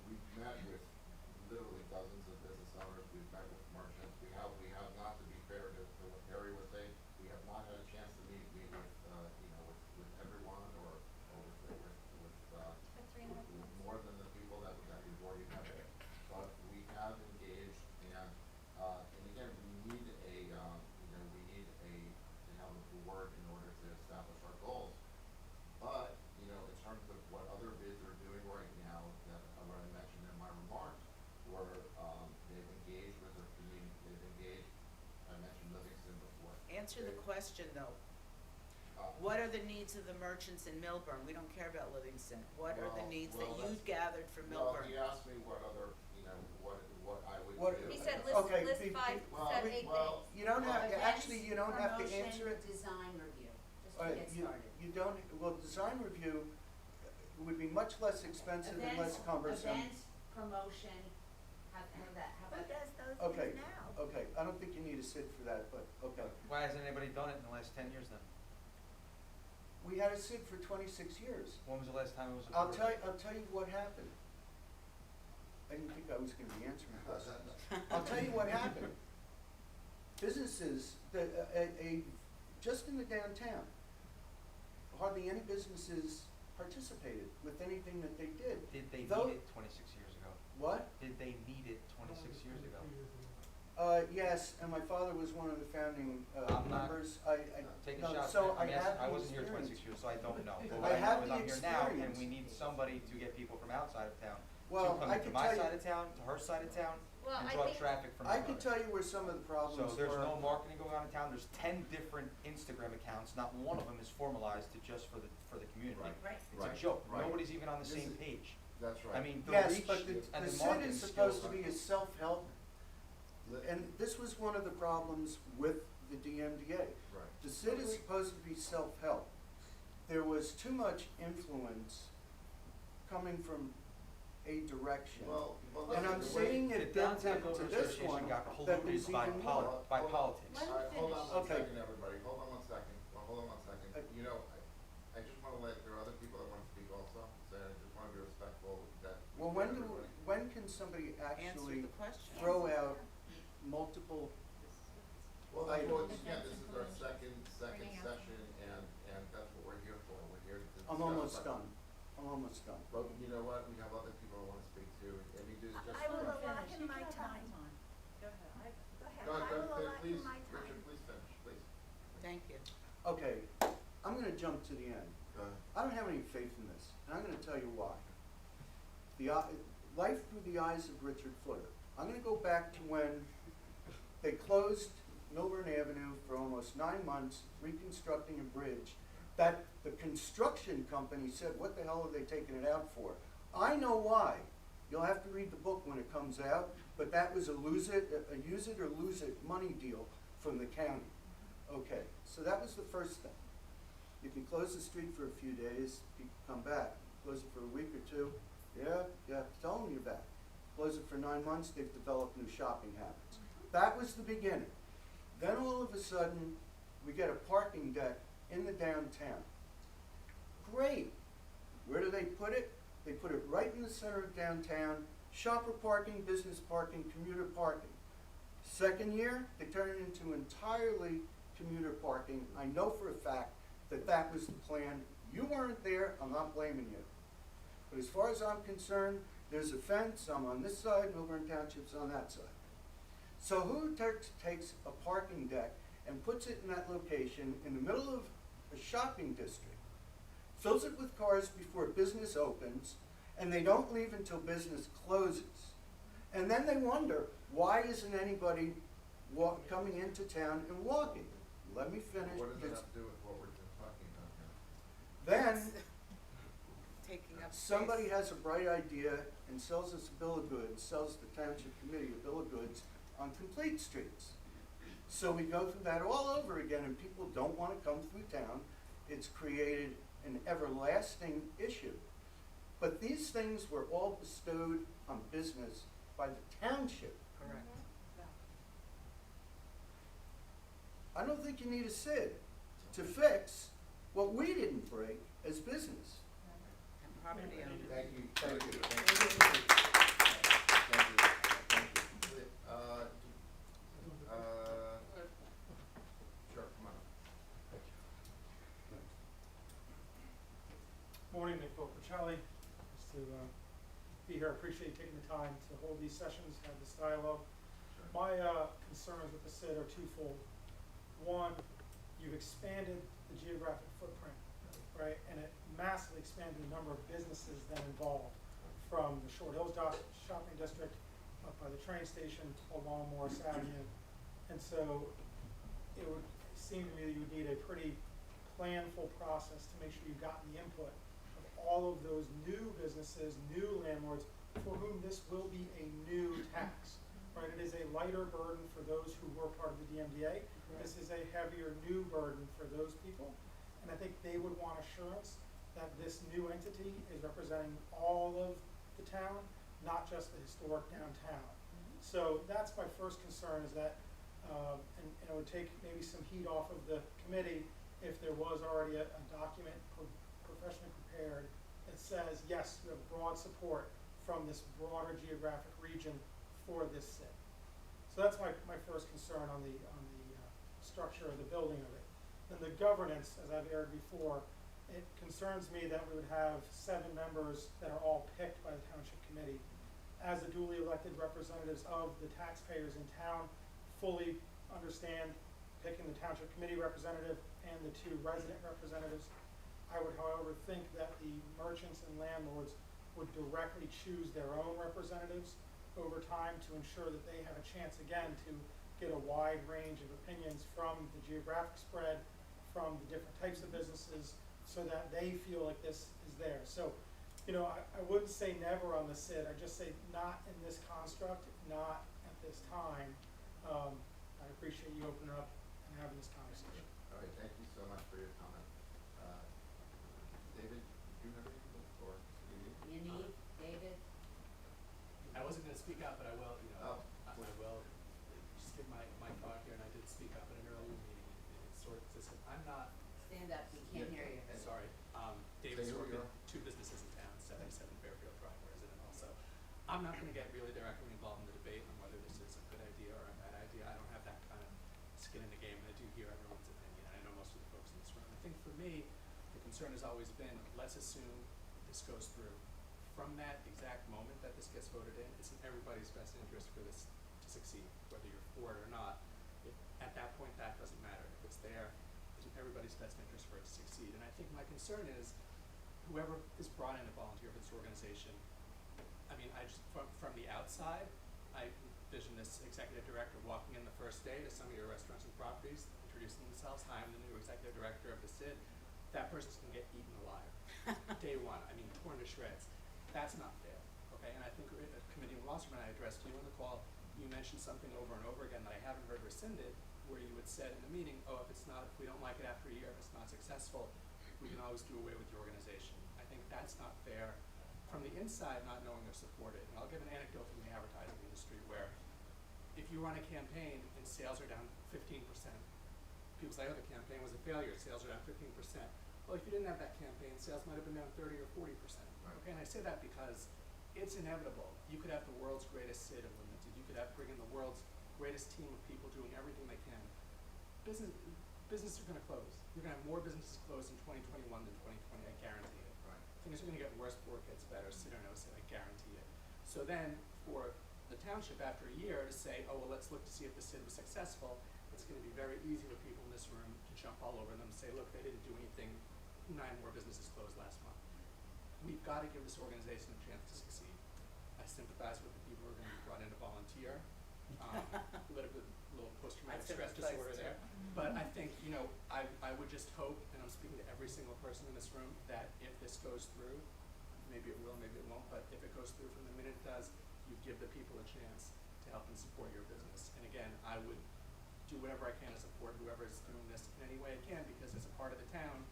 Speaker 1: we've met with literally dozens of business owners, we've met with merchants, we have not, to be fair to what Harry was saying, we have not had a chance to meet with everyone or with more than the people that we've already met with. But we have engaged, and again, we need to have a board in order to establish our goals. But, in terms of what other bids are doing right now, that what I mentioned in my remarks, where they've engaged with their community, I mentioned Livingston before.
Speaker 2: Answer the question, though.
Speaker 1: Uh,
Speaker 2: What are the needs of the merchants in Millburn? We don't care about Livingston. What are the
Speaker 1: Well,
Speaker 2: needs
Speaker 1: well,
Speaker 2: that you
Speaker 1: that's-
Speaker 2: gathered from
Speaker 1: Well,
Speaker 2: Millburn?
Speaker 1: he asked me what other, what I would
Speaker 6: What-
Speaker 1: do.
Speaker 3: He said
Speaker 6: Okay,
Speaker 3: list
Speaker 6: be-
Speaker 3: 5,
Speaker 1: well,
Speaker 3: 7, 8
Speaker 1: well,
Speaker 3: things.
Speaker 6: You don't have,
Speaker 5: Events,
Speaker 6: actually, you don't have to
Speaker 5: promotion,
Speaker 6: answer it.
Speaker 5: design review, just
Speaker 6: Uh,
Speaker 5: to get
Speaker 6: you-
Speaker 5: started.
Speaker 6: You don't, well, design review would be much less expensive and less cumbersome.
Speaker 5: Events, promotion, how about
Speaker 2: Who
Speaker 5: that?
Speaker 2: does those
Speaker 6: Okay,
Speaker 2: things now?
Speaker 6: okay, I don't think you need a SID for that, but, okay.
Speaker 8: Why hasn't anybody done it in the last 10 years then?
Speaker 6: We had a SID for 26 years.
Speaker 8: When was the last time it was
Speaker 6: I'll
Speaker 8: approved?
Speaker 6: tell you what happened. I didn't think I was gonna be answering questions. I'll tell you what happened. Businesses, just in the downtown, hardly any businesses participated with anything that they did.
Speaker 8: Did they
Speaker 6: Though-
Speaker 8: need it 26 years ago?
Speaker 6: What?
Speaker 8: Did they need it 26 years ago?
Speaker 6: Yes, and my father was one of the founding
Speaker 8: I'm not
Speaker 6: members.
Speaker 8: Take a
Speaker 6: no,
Speaker 8: shot.
Speaker 6: so
Speaker 8: I mean,
Speaker 6: have
Speaker 8: I
Speaker 6: the
Speaker 8: wasn't here
Speaker 6: experience.
Speaker 8: 26 years, so I don't know. But
Speaker 6: I
Speaker 8: what
Speaker 6: have
Speaker 8: know is
Speaker 6: the
Speaker 8: I'm here now, and
Speaker 6: experience.
Speaker 8: we need somebody to get people from outside of town
Speaker 6: Well,
Speaker 8: to come
Speaker 6: I
Speaker 8: into
Speaker 6: could
Speaker 8: my
Speaker 6: tell you-
Speaker 8: side of town, to her side of town,
Speaker 3: Well,
Speaker 8: and
Speaker 3: I
Speaker 8: draw
Speaker 3: think-
Speaker 8: traffic from
Speaker 6: I
Speaker 8: the
Speaker 6: can
Speaker 8: other.
Speaker 6: tell you where some of the problems
Speaker 8: So there's
Speaker 6: were.
Speaker 8: no marketing going on in town. There's 10 different Instagram accounts. Not one of them is formalized to just for the community.
Speaker 1: Right.
Speaker 5: Right.
Speaker 8: It's
Speaker 1: Right,
Speaker 8: a joke.
Speaker 1: right.
Speaker 8: Nobody's even on the
Speaker 1: This
Speaker 8: same
Speaker 1: is-
Speaker 8: page.
Speaker 1: That's right.
Speaker 8: I mean, the
Speaker 6: Yes,
Speaker 8: reach
Speaker 6: but the
Speaker 8: and the
Speaker 6: SID
Speaker 8: marketing
Speaker 6: is supposed to
Speaker 8: skills
Speaker 6: be a self-help,
Speaker 1: Li-
Speaker 6: and this was one of the problems with the DMDA.
Speaker 1: Right.
Speaker 6: The SID is supposed to be self-help. There was too much influence coming from a direction.
Speaker 1: Well,
Speaker 6: And I'm
Speaker 1: listen, the way-
Speaker 6: saying
Speaker 8: The
Speaker 6: it built
Speaker 8: downtown
Speaker 6: into
Speaker 8: builders
Speaker 6: this
Speaker 8: association
Speaker 6: one,
Speaker 8: got
Speaker 6: that
Speaker 8: polluted
Speaker 6: was
Speaker 8: by
Speaker 6: even more.
Speaker 8: politics.
Speaker 1: All right, hold on one
Speaker 6: Okay.
Speaker 1: second, everybody, hold on one second, hold on one second. I just wanna let, there are other people that wanna speak also, so I just wanna be respectful that.
Speaker 6: Well,
Speaker 1: everybody-
Speaker 6: when can somebody
Speaker 2: Answer
Speaker 6: actually
Speaker 2: the question.
Speaker 6: throw out multiple,
Speaker 1: Well, that's what,
Speaker 6: items?
Speaker 1: again, this is our second session, and that's what we're here for. We're here to discuss.
Speaker 6: I'm almost
Speaker 1: like-
Speaker 6: done. I'm almost done.
Speaker 1: But you know what, we have other people who wanna speak too, and we do just.
Speaker 11: I will
Speaker 2: Finish.
Speaker 11: allot
Speaker 2: You
Speaker 11: him my
Speaker 2: can have
Speaker 11: time.
Speaker 2: Go ahead.
Speaker 11: Go ahead,
Speaker 1: Go
Speaker 11: I
Speaker 1: ahead,
Speaker 11: will allot
Speaker 1: please,
Speaker 11: him my time.
Speaker 1: Richard, please finish, please.
Speaker 2: Thank you.
Speaker 6: Okay, I'm gonna jump to the end.
Speaker 1: Go ahead.
Speaker 6: I don't have any faith in this, and I'm gonna tell you why. Life through the eyes of Richard Footer. I'm gonna go back to when they closed Millburn Avenue for almost 9 months, reconstructing a bridge, that the construction company said, what the hell are they taking it out for? I know why. You'll have to read the book when it comes out, but that was a use it or lose it money deal from the county. Okay, so that was the first thing. You can close the street for a few days, people come back. Close it for a week or two, yeah, you have to tell them you're back. Close it for 9 months, they've developed new shopping habits. That was the beginning. Then all of a sudden, we get a parking deck in the downtown. Great. Where do they put it? They put it right in the center of downtown, shopper parking, business parking, commuter parking. Second year, they turn it into entirely commuter parking. I know for a fact that that was the plan. You weren't there, I'm not blaming you. But as far as I'm concerned, there's a fence, I'm on this side, Millburn Township's on that side. So who takes a parking deck and puts it in that location in the middle of a shopping district, fills it with cars before business opens, and they don't leave until business closes? And then they wonder, why isn't anybody coming into town and walking? Let me finish.
Speaker 1: What does that
Speaker 6: because
Speaker 1: have to do with what we're talking about here?
Speaker 6: Then
Speaker 2: Taking up space.
Speaker 6: somebody has a bright idea and sells us a bill of goods, sells the township committee a bill of goods on complete streets. So we go through that all over again, and people don't want to come through town. It's created an everlasting issue. But these things were all bestowed on business by the township.
Speaker 2: Correct.
Speaker 6: I don't think you need a SID to fix what we didn't break as business.
Speaker 2: And property owners.
Speaker 1: Thank you, thank you, thank you. Thank you, thank you. Sure, come on.
Speaker 4: Morning, Nick Bocarcelli. Nice to be here. Appreciate you taking the time to hold these sessions, have this dialogue. My concerns with the SID are twofold. One, you've expanded the geographic footprint, right? And it massively expanded the number of businesses that are involved, from the Short Hills shopping district up by the train station along Morris Avenue. And so it would seem to me that you would need a pretty planful process to make sure you've gotten the input of all of those new businesses, new landlords, for whom this will be a new tax, right? It is a lighter burden for those who were part of the DMDA. This is a heavier new burden for those people. And I think they would want assurance that this new entity is representing all of the town, not just the historic downtown. So that's my first concern, is that, and it would take maybe some heat off of the committee if there was already a document professionally prepared that says, yes, we have broad support from this broader geographic region for this SID. So that's my first concern on the structure of the building of it. Then the governance, as I've aired before, it concerns me that we would have 7 members that are all picked by the township committee as the duly elected representatives of the taxpayers in town. Fully understand picking the township committee representative and the 2 resident representatives. I would, however, think that the merchants and landlords would directly choose their own representatives over time to ensure that they have a chance again to get a wide range of opinions from the geographic spread, from the different types of businesses, so that they feel like this is there. So, you know, I wouldn't say never on the SID, I just say not in this construct, not at this time. I appreciate you opening up and having this conversation.
Speaker 1: All right, thank you so much for your comment. David, do you have anything, or
Speaker 5: You need, David?
Speaker 12: I wasn't gonna speak up, but I will, you know,
Speaker 1: Oh,
Speaker 12: I will just give my thought here, and I did speak up at an earlier meeting, it's sort of system, I'm not,
Speaker 5: Stand up, we can't hear you.
Speaker 12: sorry, David
Speaker 1: Say who you
Speaker 12: Sorkin,
Speaker 1: are.
Speaker 12: 2 businesses in town, 77 Fairfield Drive resident also. I'm not gonna get really directly involved in the debate on whether this is a good idea or a bad idea. I don't have that kind of skin in the game, and I do hear everyone's opinion. I know most of the folks in this room. I think for me, the concern has always been, let's assume this goes through. From that exact moment that this gets voted in, it's in everybody's best interest for this to succeed, whether you're for it or not. At that point, that doesn't matter. If it's there, it's in everybody's best interest for it to succeed. And I think my concern is, whoever is brought in to volunteer for this organization, I mean, I just, from the outside, I envision this executive director walking in the first day to some of your restaurants and properties, introducing themselves, hi, I'm the new executive director of the SID. That person's gonna get eaten alive. Day one, I mean, torn to shreds. That's not fair, okay? And I think Committee Wasserman, I addressed you on the call, you mentioned something over and over again that I haven't heard rescinded, where you had said in the meeting, oh, if we don't like it after a year, if it's not successful, we can always do away with the organization. I think that's not fair. From the inside, not knowing they're supported. And I'll give an anecdote from the advertising industry where if you run a campaign and sales are down 15%, people say, oh, the campaign was a failure, sales are down 15%. Well, if you didn't have that campaign, sales might have been down 30 or 40%.
Speaker 1: Right.
Speaker 12: Okay, and I say that because it's inevitable. You could have the world's greatest SID implemented. You could bring in the world's greatest team of people doing everything they can. Businesses are going to close. You're going to have more businesses close in 2021 than 2020. I guarantee it.
Speaker 1: Right.
Speaker 12: Things are going to get worse before it gets better. SID or no SID, I guarantee it. So then, for the township after a year to say, oh, well, let's look to see if the SID was successful, it's going to be very easy for people in this room to jump all over them and say, look, they didn't do anything. 9 more businesses closed last month. We've got to give this organization a chance to succeed. I sympathize with the people who are going to be brought in to volunteer. A little post-traumatic stress disorder there. But I think, I would just hope, and I'm speaking to every single person in this room, that if this goes through, maybe it will, maybe it won't, but if it goes through from the minute it does, you give the people a chance to help and support your business. And again, I would do whatever I can to support whoever is doing this in any way I can, because as a part of the town,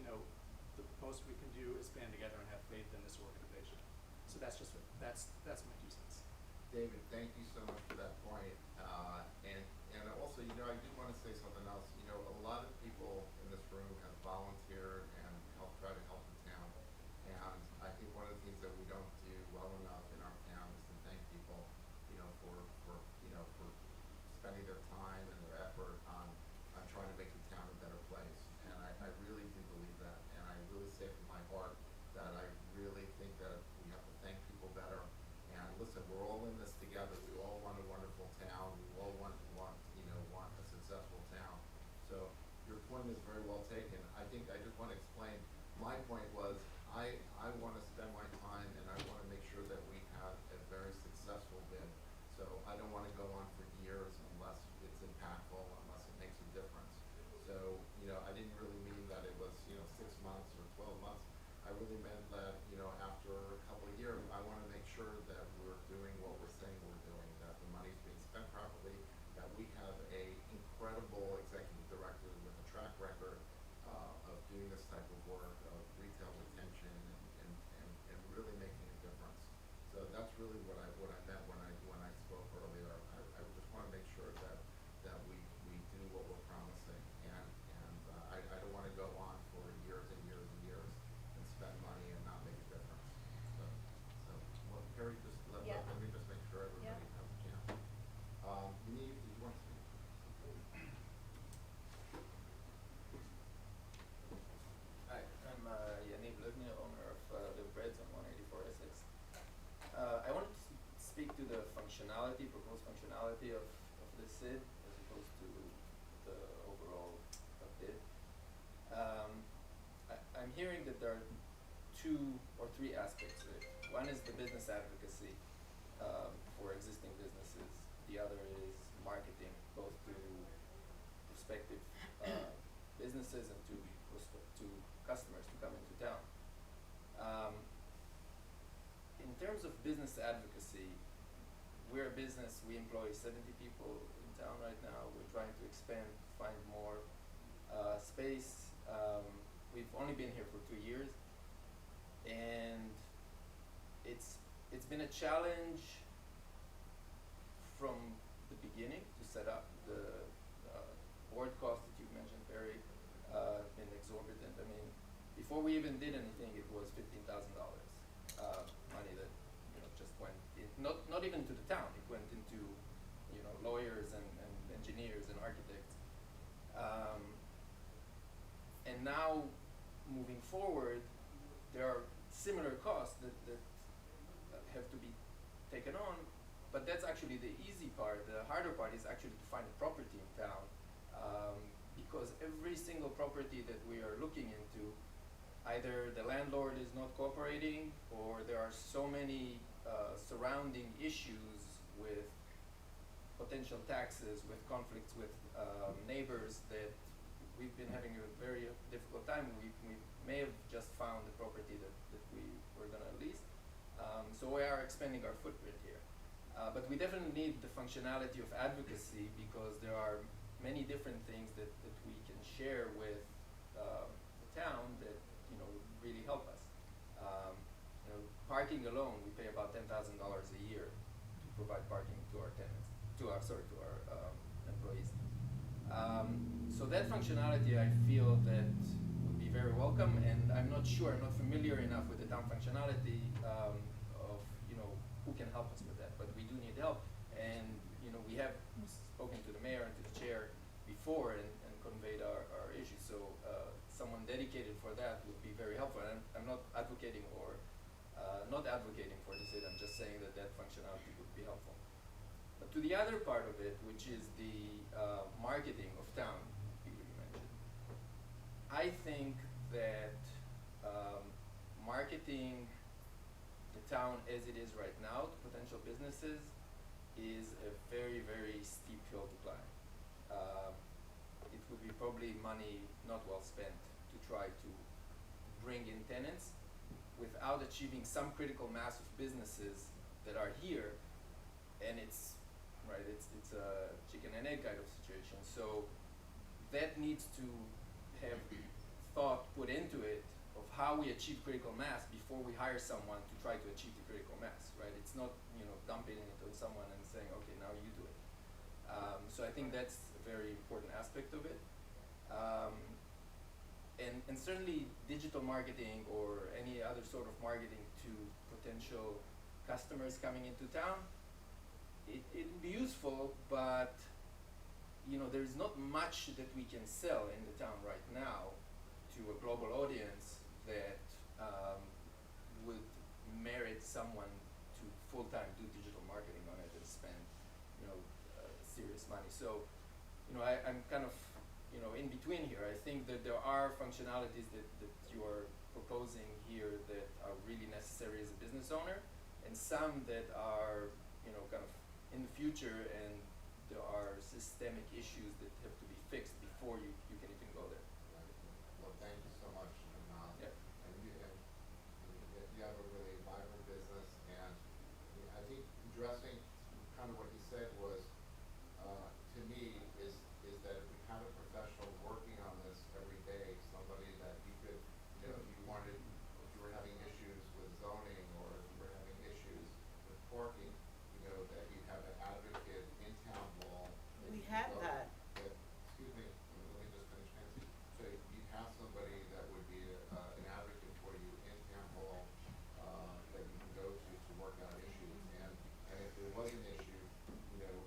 Speaker 12: the most we can do is band together and have faith in this organization. So that's my 2 cents.
Speaker 1: David, thank you so much for that point. And also, I do want to say something else. A lot of people in this room have volunteered and try to help the town. And I think one of the things that we don't do well enough in our town is to thank people, for spending their time and their effort on trying to make the town a better place. And I really do believe that. And I really say from my heart that I really think that we have to thank people better. And listen, we're all in this together. We all want a wonderful town. We all want a successful town. So your point is very well taken. I think I just want to explain. My point was I want to spend my time and I want to make sure that we have a very successful bid. So I don't want to go on for years unless it's impactful, unless it makes a difference. So I didn't really mean that it was 6 months or 12 months. I really meant that after a couple of years, I want to make sure that we're doing what we're saying we're doing, that the money's being spent properly, that we have a incredible executive director with a track record of doing this type of work, of retail retention and really making a difference. So that's really what I meant when I spoke earlier. I just want to make sure that we do what we're promising, and I don't want to go on for years and years and years and spend money and not make a difference. So well, Perry, let me just make sure everybody has a chance. Yaniv, did you want to speak?
Speaker 11: Hi, I'm Yaniv Livni, owner of the Breads on 184 Essex. I wanted to speak to the proposed functionality of the SID as opposed to the overall bid. I'm hearing that there are 2 or 3 aspects of it. One is the business advocacy for existing businesses. The other is marketing, both to prospective businesses and to customers to come into town. In terms of business advocacy, we're a business, we employ 70 people in town right now. We're trying to expand, find more space. We've only been here for 2 years, and it's been a challenge from the beginning to set up. The board cost that you mentioned, Barry, been exorbitant. I mean, before we even did anything, it was $15,000 money that just went not even to the town, it went into, you know, lawyers and engineers and architects. And now, moving forward, there are similar costs that have to be taken on, but that's actually the easy part. The harder part is actually to find a property in town, because every single property that we are looking into, either the landlord is not cooperating, or there are so many surrounding issues with potential taxes, with conflicts with neighbors, that we've been having a very difficult time. We may have just found the property that we were gonna lease. So we are expanding our footprint here. But we definitely need the functionality of advocacy, because there are many different things that we can share with the town that, you know, would really help us. You know, parking alone, we pay about $10,000 a year to provide parking to our tenants, to our employees. So that functionality, I feel that would be very welcome, and I'm not sure, I'm not familiar enough with the town functionality of, you know, who can help us with that, but we do need help. And, you know, we have spoken to the mayor and to the chair before and conveyed our issues, so someone dedicated for that would be very helpful. And I'm not advocating or not advocating for this, I'm just saying that functionality would be helpful. But to the other part of it, which is the marketing of town, you mentioned, I think that marketing the town as it is right now to potential businesses is a very, very steep hill to climb. It would be probably money not well spent to try to bring in tenants without achieving some critical mass of businesses that are here, and it's a chicken and egg kind of situation. So that needs to have thought put into it of how we achieve critical mass before we hire someone to try to achieve the critical mass, right? It's not, you know, dumping it on someone and saying, okay, now you do it. So I think that's a very important aspect of it. And certainly digital marketing or any other sort of marketing to potential customers coming into town, it would be useful, but, you know, there's not much that we can sell in the town right now to a global audience that would merit someone to full-time do digital marketing on it and spend, you know, serious money. So, you know, I'm kind of, you know, in between here. I think that there are functionalities that you are proposing here that are really necessary as a business owner, and some that are, you know, kind of in the future, and there are systemic issues that have to be fixed before you can even go there.
Speaker 1: Well, thank you so much.
Speaker 11: Yeah.
Speaker 1: And you have a really vibrant business, and I think addressing kind of what you said was, to me, is that if we had a professional working on this every day, somebody that you could, you know, if you were having issues with zoning, or if you were having issues with parking, you know, that you'd have an advocate in town hall.
Speaker 2: We have that.
Speaker 1: Excuse me, let me just finish, Nancy. So you'd have somebody that would be an advocate for you in town hall, that you can go to work out issues. And if there was an issue, you know,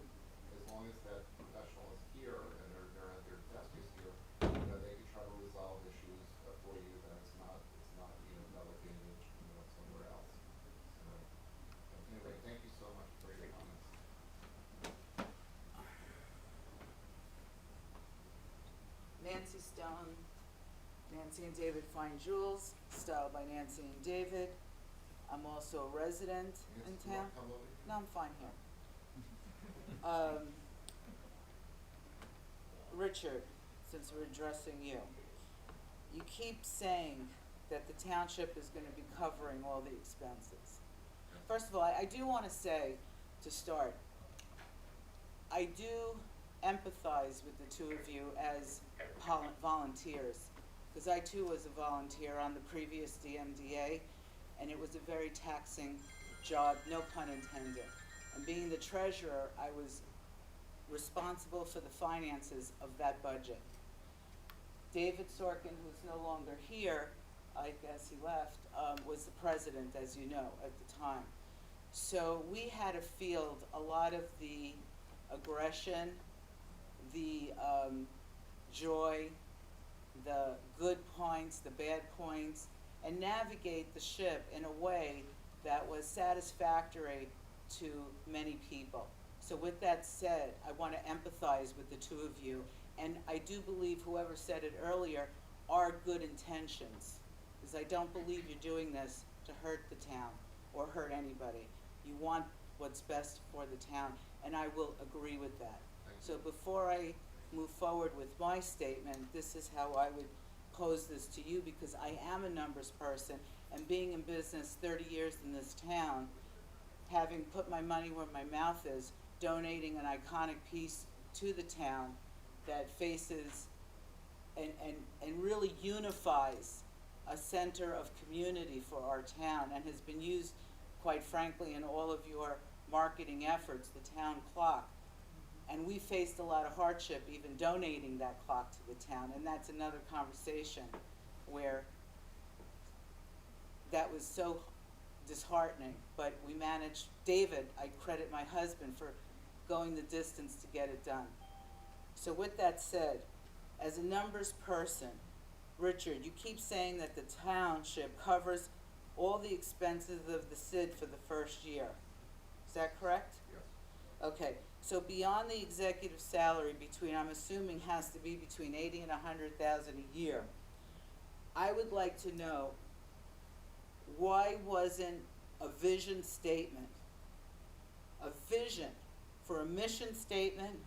Speaker 1: as long as that professional is here and they're at their desk is here, you know, they could try to resolve issues for you, that it's not, you know, delegated, you know, somewhere else. So, anyway, thank you so much for your comments.
Speaker 2: Nancy Stone, Nancy and David Find Jewels, styled by Nancy and David. I'm also a resident in
Speaker 1: Nancy, do you
Speaker 2: town.
Speaker 1: want to come over here?
Speaker 2: No, I'm fine here. Richard, since we're addressing you, you keep saying that the township is gonna be covering all the expenses. First of all, I do wanna say, to start, I do empathize with the two of you as volunteers, because I too was a volunteer on the previous DMDA, and it was a very taxing job, no pun intended. And being the treasurer, I was responsible for the finances of that budget. David Sorkin, who's no longer here, I guess he left, was the president, as you know, at the time. So we had to field a lot of the aggression, the joy, the good points, the bad points, and navigate the ship in a way that was satisfactory to many people. So with that said, I want to empathize with the two of you, and I do believe whoever said it earlier are good intentions, because I don't believe you're doing this to hurt the town or hurt anybody. You want what's best for the town, and I will agree with that.
Speaker 1: Thank
Speaker 2: So before I move forward with my statement, this is how I would pose this to you, because I am a numbers person, and being in business 30 years in this town, having put my money where my mouth is, donating an iconic piece to the town that faces and really unifies a center of community for our town, and has been used, quite frankly, in all of your marketing efforts, the town clock. And we faced a lot of hardship even donating that clock to the town, and that's another conversation where that was so disheartening, but we managed. David, I credit my husband for going the distance to get it done. So with that said, as a numbers person, Richard, you keep saying that the township covers all the expenses of the SID for the first year. Is that correct?
Speaker 1: Yes.
Speaker 2: Okay, so beyond the executive salary, between, I'm assuming has to be between 80 and 100,000 a year, I would like to know, why wasn't a vision statement, a vision for a mission statement,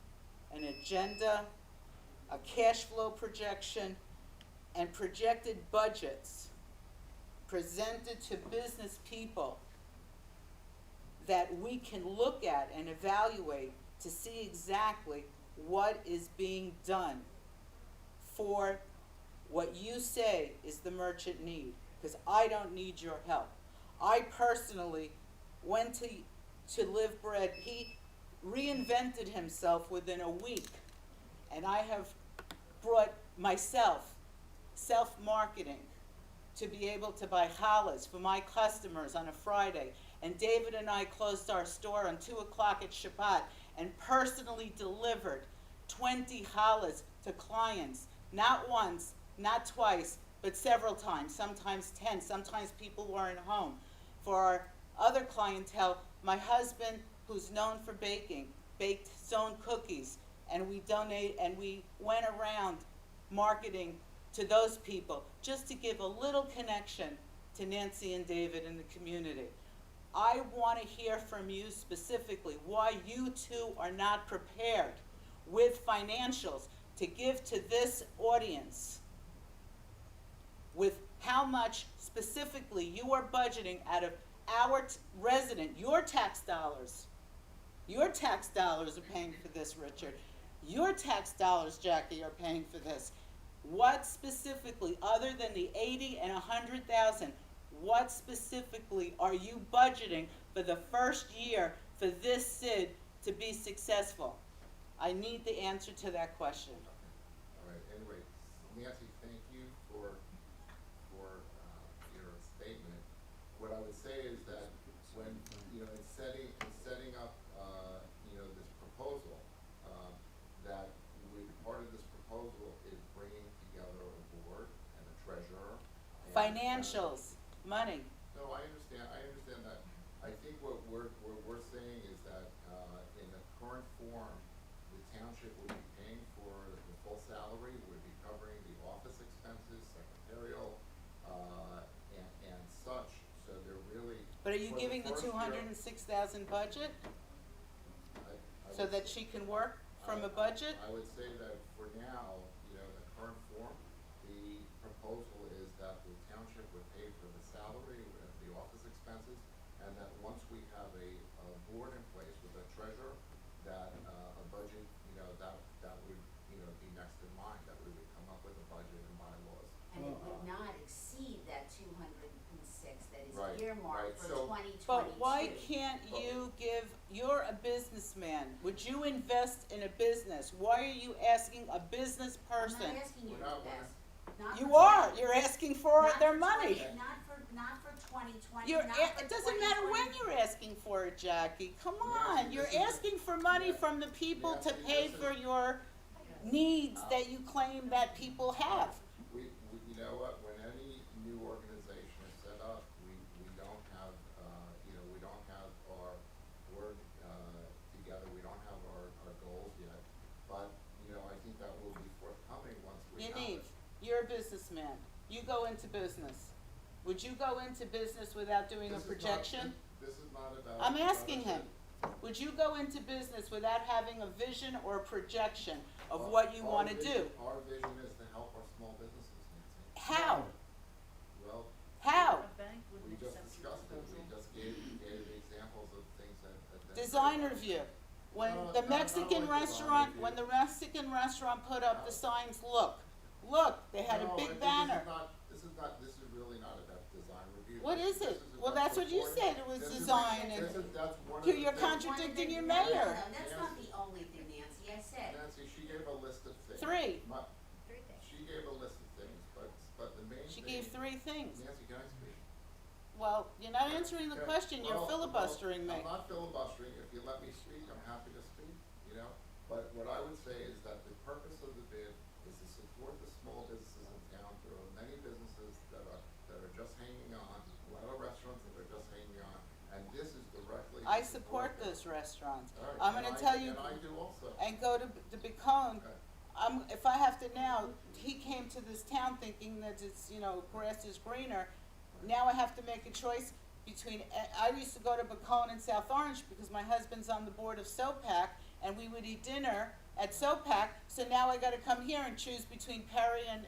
Speaker 2: an agenda, a cash flow projection, and projected budgets presented to business people that we can look at and evaluate to see exactly what is being done for what you say is the merchant need? Because I don't need your help. I personally went to Live Bread. He reinvented himself within a week, and I have brought myself self-marketing to be able to buy challahs for my customers on a Friday. And David and I closed our store on 2 o'clock at Shabbat and personally delivered 20 challahs to clients, not once, not twice, but several times, sometimes 10, sometimes people weren't home. For our other clientele, my husband, who's known for baking, baked Zone cookies, and we went around marketing to those people just to give a little connection to Nancy and David in the community. I want to hear from you specifically why you two are not prepared with financials to give to this audience, with how much specifically you are budgeting out of our resident, your tax dollars. Your tax dollars are paying for this, Richard. Your tax dollars, Jackie, are paying for this. What specifically, other than the 80 and 100,000, what specifically are you budgeting for the first year for this SID to be successful? I need the answer to that question.
Speaker 1: All right, anyway, Nancy, thank you for your statement. What I would say is that when, in setting up, this proposal, that part of this proposal is bringing together a board and a treasurer. And,
Speaker 2: Financials, money.
Speaker 1: No, I understand that. I think what we're saying is that, in the current form, the township would be paying for the full salary, would be covering the office expenses, secretarial, and such, so they're really.
Speaker 2: But are you
Speaker 1: for
Speaker 2: giving the
Speaker 1: first year-
Speaker 2: 206,000 budget
Speaker 1: I
Speaker 2: so
Speaker 1: would
Speaker 2: that
Speaker 1: say-
Speaker 2: she can work from a budget?
Speaker 1: I would say that for now, the current form, the proposal is that the township would pay for the salary, the office expenses, and that once we have a board in place with a treasurer, that a budget, that would, be next in line, that we would come up with a budget and bylaws.
Speaker 5: And it would not exceed that 206 that is
Speaker 1: Right,
Speaker 5: earmarked for
Speaker 1: so-
Speaker 5: 2022.
Speaker 2: But why can't you you're a businessman, would you invest in a business? Why are you asking a business person?
Speaker 5: I'm not asking you
Speaker 1: We're
Speaker 5: to
Speaker 1: not-
Speaker 5: invest, not
Speaker 2: You
Speaker 5: for
Speaker 2: are,
Speaker 5: 20
Speaker 2: you're asking for
Speaker 5: not
Speaker 2: their
Speaker 5: for
Speaker 2: money.
Speaker 5: 20 Not for, not for 2020,
Speaker 2: You're,
Speaker 5: not for
Speaker 2: it doesn't matter when
Speaker 5: 2020.
Speaker 2: you're asking for it, Jackie, come on,
Speaker 1: Nancy,
Speaker 2: you're
Speaker 1: this is-
Speaker 2: asking for money from the people to
Speaker 1: Nancy,
Speaker 2: pay
Speaker 1: this is-
Speaker 2: for your needs that you claim that people have.
Speaker 1: We, you know what, when any new organization is set up, we don't have, we don't have our board, together, we don't have our goals yet. But, I think that will be forthcoming once we have
Speaker 2: Yaniv,
Speaker 1: it.
Speaker 2: you're a businessman, you go into business. Would you go into business without doing a
Speaker 1: This is not-
Speaker 2: projection?
Speaker 1: This is not about.
Speaker 2: I'm asking him, would you go into business without having a vision or a projection of what you wanna do?
Speaker 1: Our vision is to help our small businesses, Nancy.
Speaker 2: How?
Speaker 1: Well,
Speaker 2: How?
Speaker 1: we just discussed it, we just gave examples of things that.
Speaker 2: Designer view. When
Speaker 1: No,
Speaker 2: the
Speaker 1: not like
Speaker 2: Mexican
Speaker 1: designer
Speaker 2: restaurant,
Speaker 1: view.
Speaker 2: when the Mexican restaurant put up the signs, look, they had a
Speaker 1: No, I
Speaker 2: big
Speaker 1: think
Speaker 2: banner.
Speaker 1: This is really not about design review.
Speaker 2: What is
Speaker 1: This
Speaker 2: it?
Speaker 1: is
Speaker 2: Well,
Speaker 1: about
Speaker 2: that's what you
Speaker 1: supporting-
Speaker 2: said, it was
Speaker 1: this is-
Speaker 2: design and
Speaker 1: that's one of
Speaker 2: you're
Speaker 1: the things-
Speaker 2: contradicting your
Speaker 5: No,
Speaker 2: mayor.
Speaker 5: that's not the only thing, Nancy, I said.
Speaker 1: Nancy, she gave a list of things.
Speaker 2: Three.
Speaker 3: Three things.
Speaker 1: She gave a list of things, but the main thing.
Speaker 2: She gave 3 things.
Speaker 1: Nancy, can I speak?
Speaker 2: Well, you're not answering the
Speaker 1: Okay,
Speaker 2: question, you're
Speaker 1: well,
Speaker 2: filibustering me.
Speaker 1: I'm not filibustering, if you let me speak, I'm happy to speak, but what I would say is that the purpose of the bid is to support the small businesses in town. There are many businesses that are just hanging on, a lot of restaurants that are just hanging on, and this is directly. to
Speaker 2: I support
Speaker 1: them.
Speaker 2: those restaurants.
Speaker 1: All right,
Speaker 2: I'm
Speaker 1: and
Speaker 2: gonna
Speaker 1: I-
Speaker 2: tell you,
Speaker 1: And I do also.
Speaker 2: and go to the Bacone,
Speaker 1: Okay.
Speaker 2: if I have to now, he came to this town thinking that it's, grass is greener. Now I have to make a choice between, I used to go to Bacone in South Orange because my husband's on the board of SOPAC and we would eat dinner at SOPAC, so now I gotta come here and choose between Perry and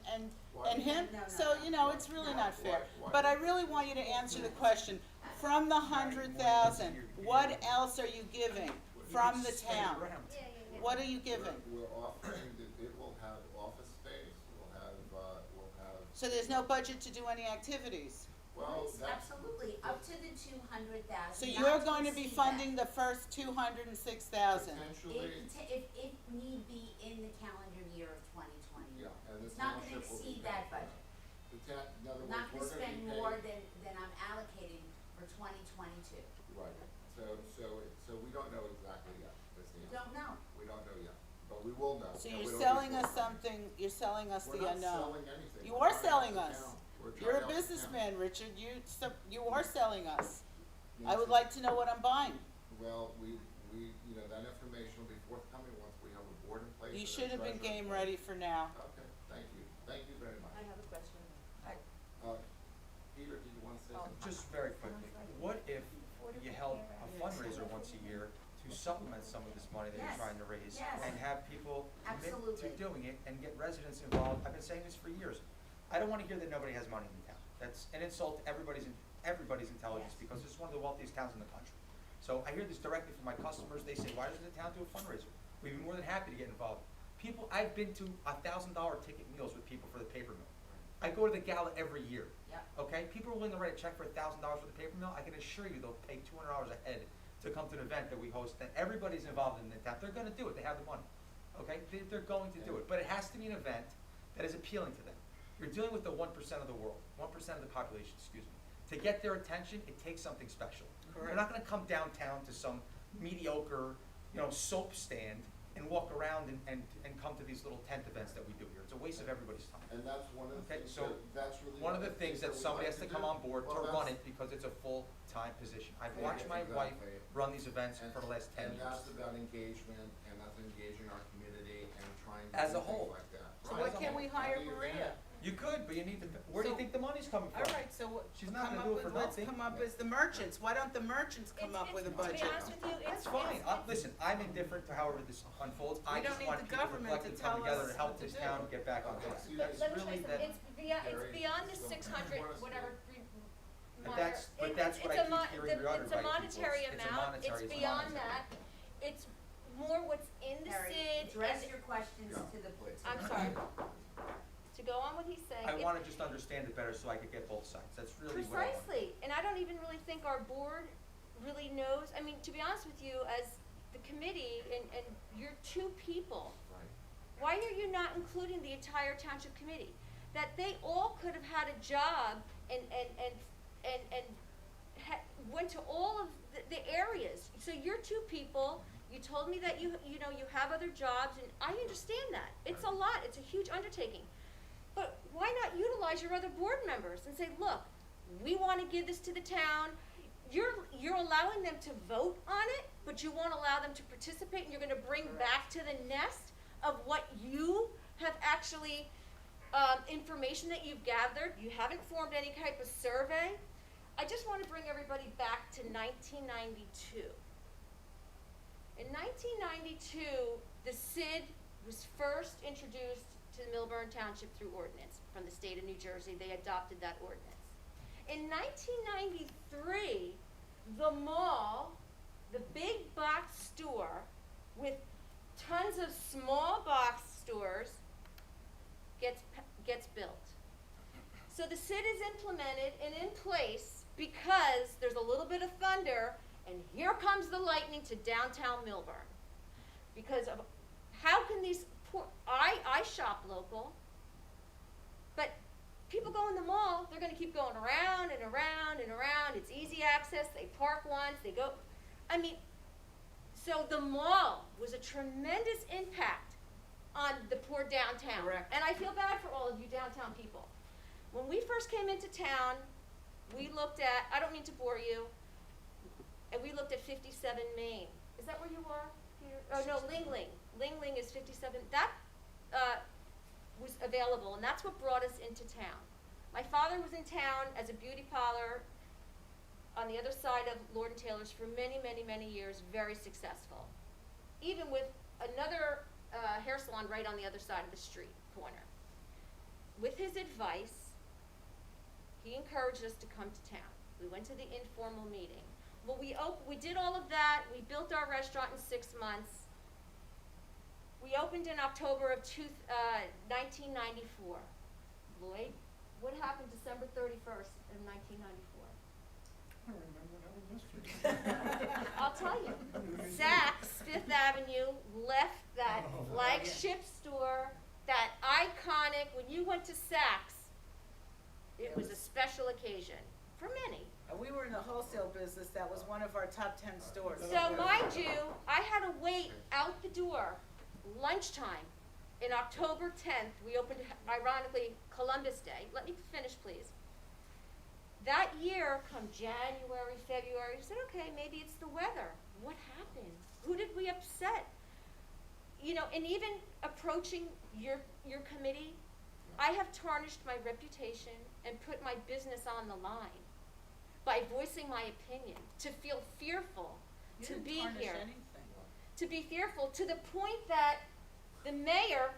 Speaker 2: him.
Speaker 5: No, no,
Speaker 2: So,
Speaker 5: no.
Speaker 2: it's really not fair.
Speaker 1: Why-
Speaker 2: But I really want you to answer the question, from the 100,000, what else are you giving from the town? What are you giving?
Speaker 1: We're offering, it will have office space, we'll have.
Speaker 2: So there's no budget to do any activities?
Speaker 1: Well,
Speaker 5: Yes,
Speaker 1: that's.
Speaker 5: absolutely, up to the 200,000.
Speaker 2: So
Speaker 5: not
Speaker 2: you're
Speaker 5: to
Speaker 2: going to be
Speaker 5: exceed
Speaker 2: funding
Speaker 5: that.
Speaker 2: the first 206,000?
Speaker 1: Potentially,
Speaker 5: If need be in the calendar year of 2020.
Speaker 1: yeah, and the
Speaker 5: It's not gonna
Speaker 1: township will be
Speaker 5: exceed
Speaker 1: paying
Speaker 5: that
Speaker 1: for
Speaker 5: budget.
Speaker 1: it. In other
Speaker 5: We're
Speaker 1: words,
Speaker 5: not gonna
Speaker 1: we're gonna
Speaker 5: spend
Speaker 1: be
Speaker 5: more
Speaker 1: paying.
Speaker 5: than I'm allocating for 2022.
Speaker 1: Right, so we don't know exactly yet, that's the answer.
Speaker 5: Don't know.
Speaker 1: We don't know yet, but we will know.
Speaker 2: So
Speaker 1: and
Speaker 2: you're
Speaker 1: we don't
Speaker 2: selling
Speaker 1: need
Speaker 2: us
Speaker 1: to-
Speaker 2: something, you're selling us the
Speaker 1: We're not
Speaker 2: unknown.
Speaker 1: selling anything.
Speaker 2: You
Speaker 1: We're
Speaker 2: are
Speaker 1: trying to
Speaker 2: selling
Speaker 1: help the
Speaker 2: us.
Speaker 1: town. We're trying
Speaker 2: You're
Speaker 1: to
Speaker 2: a
Speaker 1: help the town.
Speaker 2: businessman, Richard, you are selling us. I would
Speaker 1: Nancy,
Speaker 2: like to know what I'm buying.
Speaker 1: Well, we, that information will be forthcoming once we have a board in place.
Speaker 2: You
Speaker 1: and a
Speaker 2: should have been
Speaker 1: treasurer in
Speaker 2: game
Speaker 1: place.
Speaker 2: ready for now.
Speaker 1: Okay, thank you very much.
Speaker 3: I have a question.
Speaker 1: Peter, did you wanna say something?
Speaker 8: Just very quickly, what if you held a fundraiser once a year to supplement some of this money that
Speaker 5: Yes,
Speaker 8: you're trying to raise?
Speaker 5: yes.
Speaker 8: And have people commit to
Speaker 5: Absolutely.
Speaker 8: doing it and get residents involved? I've been saying this for years. I don't wanna hear that nobody has money in the town. That's an insult to everybody's intelligence,
Speaker 5: Yes.
Speaker 8: because it's one of the wealthiest towns in the country. So I hear this directly from my customers, they say, why doesn't the town do a fundraiser? We'd be more than happy to get involved. I've been to $1,000 ticket meals with people for the paper mill. I go to the gala every year.
Speaker 5: Yep.
Speaker 8: Okay, people are willing to write a check for $1,000 for the paper mill. I can assure you they'll pay $200 a head to come to an event that we host. And everybody's involved in the town. They're going to do it. They have the money. Okay, they're going to do it. But it has to be an event that is appealing to them. You're dealing with the 1% of the world, 1% of the population. Excuse me. To get their attention, it takes something special. They're not going to come downtown to some mediocre, soap stand and walk around and come to these little tent events that we do here. It's a waste of everybody's time.
Speaker 1: And that's one of the
Speaker 8: Okay,
Speaker 1: things
Speaker 8: so
Speaker 1: that's really.
Speaker 8: one of the things that
Speaker 1: we'd
Speaker 8: somebody
Speaker 1: like
Speaker 8: has to
Speaker 1: do.
Speaker 8: come on board
Speaker 1: Well,
Speaker 8: to run
Speaker 1: that's-
Speaker 8: it, because it's a full-time position. I've
Speaker 1: Yeah,
Speaker 8: watched my wife
Speaker 1: exactly.
Speaker 8: run these events
Speaker 1: And-
Speaker 8: for the last 10
Speaker 1: And
Speaker 8: years.
Speaker 1: that's about engagement, and that's engaging our community and trying to
Speaker 8: As
Speaker 1: do
Speaker 8: a whole.
Speaker 1: things like that.
Speaker 2: So
Speaker 1: Right.
Speaker 2: why can't we hire
Speaker 1: How do you
Speaker 2: Maria?
Speaker 8: You could, but you need to, where do you
Speaker 2: So-
Speaker 8: think the money's coming from?
Speaker 2: All right, so what,
Speaker 8: She's not
Speaker 2: come
Speaker 8: gonna
Speaker 2: up
Speaker 8: do it
Speaker 2: with,
Speaker 8: for
Speaker 2: let's
Speaker 8: nothing.
Speaker 2: come up as the merchants. Why don't the merchants come up with a
Speaker 3: To
Speaker 2: budget?
Speaker 3: be honest with you,
Speaker 8: That's fine. Listen, I'm indifferent to however this unfolds. I
Speaker 2: We don't
Speaker 8: just
Speaker 2: need
Speaker 8: want
Speaker 2: the
Speaker 8: people
Speaker 2: government to
Speaker 8: reflect and
Speaker 2: tell
Speaker 8: come together
Speaker 2: us
Speaker 8: to help
Speaker 2: what to
Speaker 8: this
Speaker 2: do.
Speaker 8: town get back on
Speaker 1: Okay,
Speaker 8: track.
Speaker 1: excuse me.
Speaker 8: That's
Speaker 3: Let me tell
Speaker 8: really
Speaker 3: you
Speaker 8: that.
Speaker 3: something, it's beyond the
Speaker 1: So,
Speaker 3: 600,
Speaker 1: what is
Speaker 3: whatever,
Speaker 1: it?
Speaker 8: But that's what I keep hearing you utter
Speaker 3: It's a
Speaker 8: by people.
Speaker 3: monetary
Speaker 8: It's a
Speaker 3: amount,
Speaker 8: monetary,
Speaker 3: it's
Speaker 8: it's
Speaker 3: beyond
Speaker 8: monetary.
Speaker 3: that, it's more what's in the
Speaker 5: Harry,
Speaker 3: SID,
Speaker 5: address
Speaker 3: and,
Speaker 5: your questions
Speaker 1: Yeah,
Speaker 5: to the.
Speaker 1: please.
Speaker 3: I'm sorry. To go on what he's saying.
Speaker 8: I
Speaker 3: it-
Speaker 8: wanna just understand it better so I could get both sides. That's really what I want.
Speaker 3: Precisely, and I don't even really think our board really knows, I mean, to be honest with you, as the committee, and you're 2 people,
Speaker 1: Right.
Speaker 3: why are you not including the entire township committee? That they all could have had a job and went to all of the areas. So you're two people, you told me that you know, you have other jobs, and I understand that. It's a lot, it's a huge undertaking. But why not utilize your other board members and say, look, we wanna give this to the town, you're allowing them to vote on it, but you won't allow them to participate, and you're gonna bring back to the nest of what you have actually, information that you've gathered. You haven't formed any type of survey. I just wanna bring everybody back to 1992. In 1992, the SID was first introduced to Millburn Township through ordinance from the state of New Jersey. They adopted that ordinance. In 1993, the mall, the big box store with tons of small box stores gets built. So the SID is implemented and in place because there's a little bit of thunder, and here comes the lightning to downtown Millburn. Because of how can these poor, I shop local, but people go in the mall, they're gonna keep going around and around and around. It's easy access, they park once, they go, I mean, so the mall was a tremendous impact on the poor downtown.
Speaker 2: Correct.
Speaker 3: And I feel bad for all of you downtown people. When we first came into town, we looked at, I don't mean to bore you, and we looked at 57 Main. Is that where you are, Peter? Oh, no, Ling Ling. Ling Ling is 57. That was available, and that's what brought us into town. My father was in town as a beauty parlor on the other side of Lord and Taylor's for many, many, many years, very successful. Even with another hair salon right on the other side of the street corner. With his advice, he encouraged us to come to town. We went to the informal meeting. Well, we did all of that. We built our restaurant in 6 months. We opened in October of 1994. Lloyd, what happened December 31st of 1994?
Speaker 4: I don't remember that one mystery.
Speaker 3: I'll tell you. Saks, Fifth Avenue, left that flagship store, that iconic, when you went to Saks, it was a special occasion for many.
Speaker 2: And we were in the wholesale business, that was one of our top 10 stores.
Speaker 3: So mind you, I had to wait out the door, lunchtime, in October 10th, we opened, ironically, Columbus Day. Let me finish, please. That year, come January, February, we said, okay, maybe it's the weather. What happened? Who did we upset? You know, and even approaching your committee, I have tarnished my reputation and put my business on the line by voicing my opinion, to feel fearful,
Speaker 2: You
Speaker 3: to
Speaker 2: didn't
Speaker 3: be
Speaker 2: tarnish
Speaker 3: here.
Speaker 2: anything.
Speaker 3: To be fearful, to the point that the mayor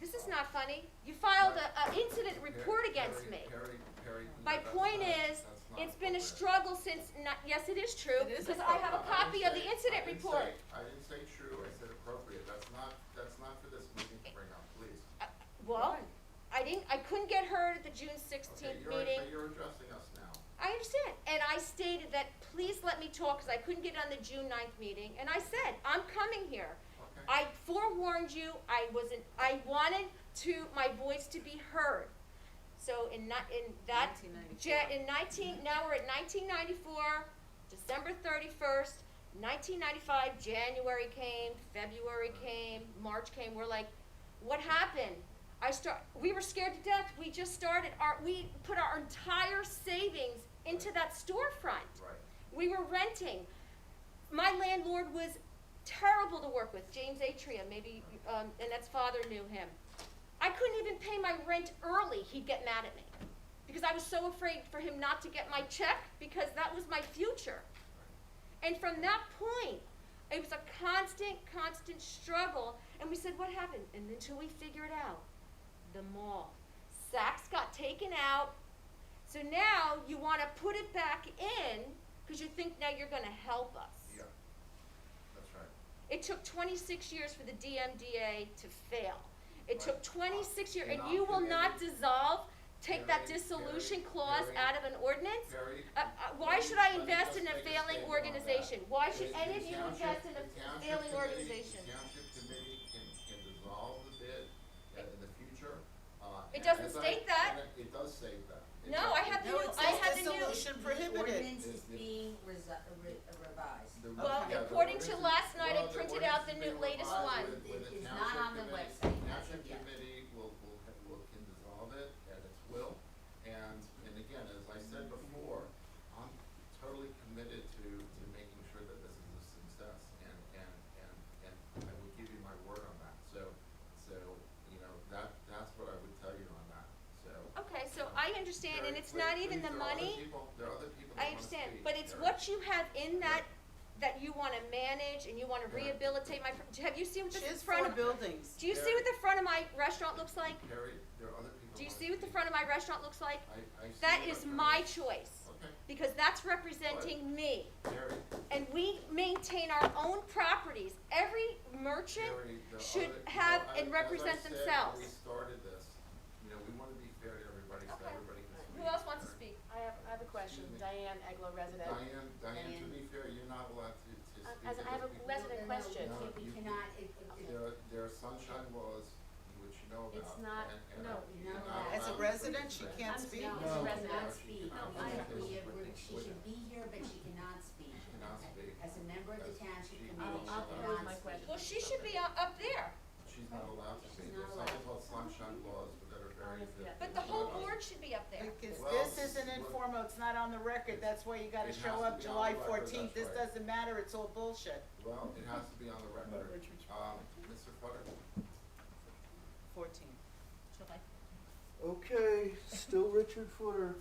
Speaker 3: this is not funny, you filed an incident report against me. My point is, it's been a struggle since, yes, it is true,
Speaker 2: It is
Speaker 3: because I have a copy of the incident report.
Speaker 1: I didn't say true, I said appropriate, that's not for this meeting to bring up, please.
Speaker 3: Well, I couldn't get heard at the June 16th meeting.
Speaker 1: You're addressing us now.
Speaker 3: I understand, and I stated that, please let me talk, because I couldn't get on the June 9th meeting, and I said, I'm coming here.
Speaker 1: Okay.
Speaker 3: I forewarned you, I wanted my voice to be heard. So now we're at 1994, December 31st, 1995, January came, February came, March came, we're like, what happened? We were scared to death, we just started, we put our entire savings into that storefront.
Speaker 1: Right.
Speaker 3: We were renting. My landlord was terrible to work with, James Atria, maybe Annette's father knew him. I couldn't even pay my rent early, he'd get mad at me. Because I was so afraid for him not to get my check, because that was my future. And from that point, it was a constant struggle, and we said, what happened? And until we figured out, the mall. Saks got taken out, so now you wanna put it back in, because you think now you're gonna help us.
Speaker 1: Yeah, that's right.
Speaker 3: It took 26 years for the DMDA to fail. It took 26 years, and
Speaker 1: Enough
Speaker 3: you will
Speaker 1: to
Speaker 3: not
Speaker 1: end it.
Speaker 3: dissolve, take that
Speaker 1: Terry,
Speaker 3: dissolution
Speaker 1: Terry,
Speaker 3: clause
Speaker 1: Terry,
Speaker 3: out of an ordinance?
Speaker 1: Terry,
Speaker 3: Why
Speaker 1: Terry,
Speaker 3: should I
Speaker 1: let me
Speaker 3: invest
Speaker 1: just
Speaker 3: in a
Speaker 1: make
Speaker 3: failing
Speaker 1: statement on
Speaker 3: organization?
Speaker 1: that.
Speaker 3: Why should
Speaker 1: The
Speaker 3: any of you
Speaker 1: township-
Speaker 3: invest in a
Speaker 1: the township
Speaker 3: failing
Speaker 1: committee-
Speaker 3: organization?
Speaker 1: The township committee can dissolve the bid in the future.
Speaker 3: It
Speaker 1: And
Speaker 3: doesn't
Speaker 1: as
Speaker 3: state that.
Speaker 1: and it does state that. It
Speaker 3: No,
Speaker 1: does-
Speaker 3: I have the
Speaker 2: No,
Speaker 3: new,
Speaker 2: it
Speaker 3: I
Speaker 2: says
Speaker 3: have the new,
Speaker 2: dissolution. motion prohibited.
Speaker 5: The ordinance is
Speaker 1: Is the-
Speaker 5: being revised.
Speaker 1: The-
Speaker 3: Well,
Speaker 1: yeah, the
Speaker 3: according to
Speaker 1: ordinance is-
Speaker 3: last night, I
Speaker 1: well, the
Speaker 3: printed out the
Speaker 1: ordinance is
Speaker 3: new
Speaker 1: being
Speaker 3: latest
Speaker 1: revised
Speaker 3: one.
Speaker 1: with
Speaker 5: It
Speaker 1: the
Speaker 5: is
Speaker 1: township
Speaker 5: not on the
Speaker 1: committee.
Speaker 5: website as
Speaker 1: Township
Speaker 5: of yet.
Speaker 1: committee can dissolve it at its will, and again, as I said before, I'm totally committed to making sure that this is a success, and I will give you my word on that, so, you know, that's what I would tell you on that, so.
Speaker 3: Okay, so I understand, and
Speaker 1: Terry,
Speaker 3: it's not
Speaker 1: please,
Speaker 3: even the
Speaker 1: there are other
Speaker 3: money.
Speaker 1: people- There are other people that
Speaker 3: I
Speaker 1: wanna
Speaker 3: understand,
Speaker 1: speak,
Speaker 3: but it's
Speaker 1: Terry.
Speaker 3: what you have in that you wanna manage and you wanna
Speaker 1: Yeah.
Speaker 3: rehabilitate have you seen what
Speaker 2: She
Speaker 3: the
Speaker 2: has
Speaker 3: front
Speaker 2: 4
Speaker 3: of,
Speaker 2: buildings.
Speaker 3: do you see what the front of my restaurant looks like?
Speaker 1: Terry, there are other people.
Speaker 3: Do you
Speaker 1: that
Speaker 3: see
Speaker 1: wanna
Speaker 3: what the
Speaker 1: speak.
Speaker 3: front of my restaurant looks like?
Speaker 1: I see
Speaker 3: That
Speaker 1: what
Speaker 3: is
Speaker 1: I'm
Speaker 3: my
Speaker 1: trying to-
Speaker 3: choice,
Speaker 1: Okay,
Speaker 3: because that's representing me.
Speaker 1: Terry,
Speaker 3: And we maintain our own properties. Every merchant
Speaker 1: Terry, the
Speaker 3: should
Speaker 1: other,
Speaker 3: have
Speaker 1: you know,
Speaker 3: and represent
Speaker 1: as I said
Speaker 3: themselves.
Speaker 1: when we started this, you know, we wanna be fair to everybody, so
Speaker 3: Okay.
Speaker 1: everybody can speak.
Speaker 3: Who else wants to
Speaker 1: Terry.
Speaker 3: speak?
Speaker 13: I have a question,
Speaker 1: Excuse me.
Speaker 13: Diane Eglo, resident.
Speaker 1: Diane, to be fair, you're not allowed to speak.
Speaker 13: As I have a
Speaker 1: because
Speaker 13: resident
Speaker 1: people-
Speaker 13: question.
Speaker 1: No,
Speaker 5: We
Speaker 1: you-
Speaker 5: cannot,
Speaker 1: There are sunshine laws, which you know about.
Speaker 13: It's not-
Speaker 1: and
Speaker 13: no,
Speaker 1: you're
Speaker 5: no,
Speaker 1: not
Speaker 2: As a
Speaker 1: allowed to
Speaker 2: resident,
Speaker 1: speak.
Speaker 2: she can't
Speaker 13: I'm-
Speaker 2: speak.
Speaker 13: no,
Speaker 5: she
Speaker 13: as a
Speaker 6: No.
Speaker 13: resident.
Speaker 5: cannot speak.
Speaker 1: No,
Speaker 5: We
Speaker 1: I
Speaker 5: have-
Speaker 1: understand.
Speaker 5: she should be here, but she cannot speak.
Speaker 1: She cannot speak.
Speaker 5: As a member of the
Speaker 1: As
Speaker 5: township
Speaker 1: she-
Speaker 5: committee, she
Speaker 13: I'll
Speaker 5: cannot
Speaker 13: pose my
Speaker 5: speak.
Speaker 13: question.
Speaker 3: Well, she should be up there,
Speaker 1: She's not allowed to speak.
Speaker 5: She's
Speaker 1: There's
Speaker 5: not
Speaker 1: something
Speaker 5: allowed.
Speaker 1: called sunshine laws that are very.
Speaker 13: Yeah.
Speaker 3: but the whole board should be up there.
Speaker 2: Because
Speaker 1: Well,
Speaker 2: this isn't
Speaker 1: well-
Speaker 2: informal, it's not on the record, that's why you gotta
Speaker 1: It
Speaker 2: show
Speaker 1: has to
Speaker 2: up
Speaker 1: be on
Speaker 2: July
Speaker 1: the record,
Speaker 2: 14th, this
Speaker 1: that's right.
Speaker 2: doesn't matter, it's all bullshit.
Speaker 1: Well, it has to be on the record.
Speaker 4: Richard's-
Speaker 1: Mr. Futter?
Speaker 2: 14.
Speaker 3: July.
Speaker 6: Okay, still Richard Footer.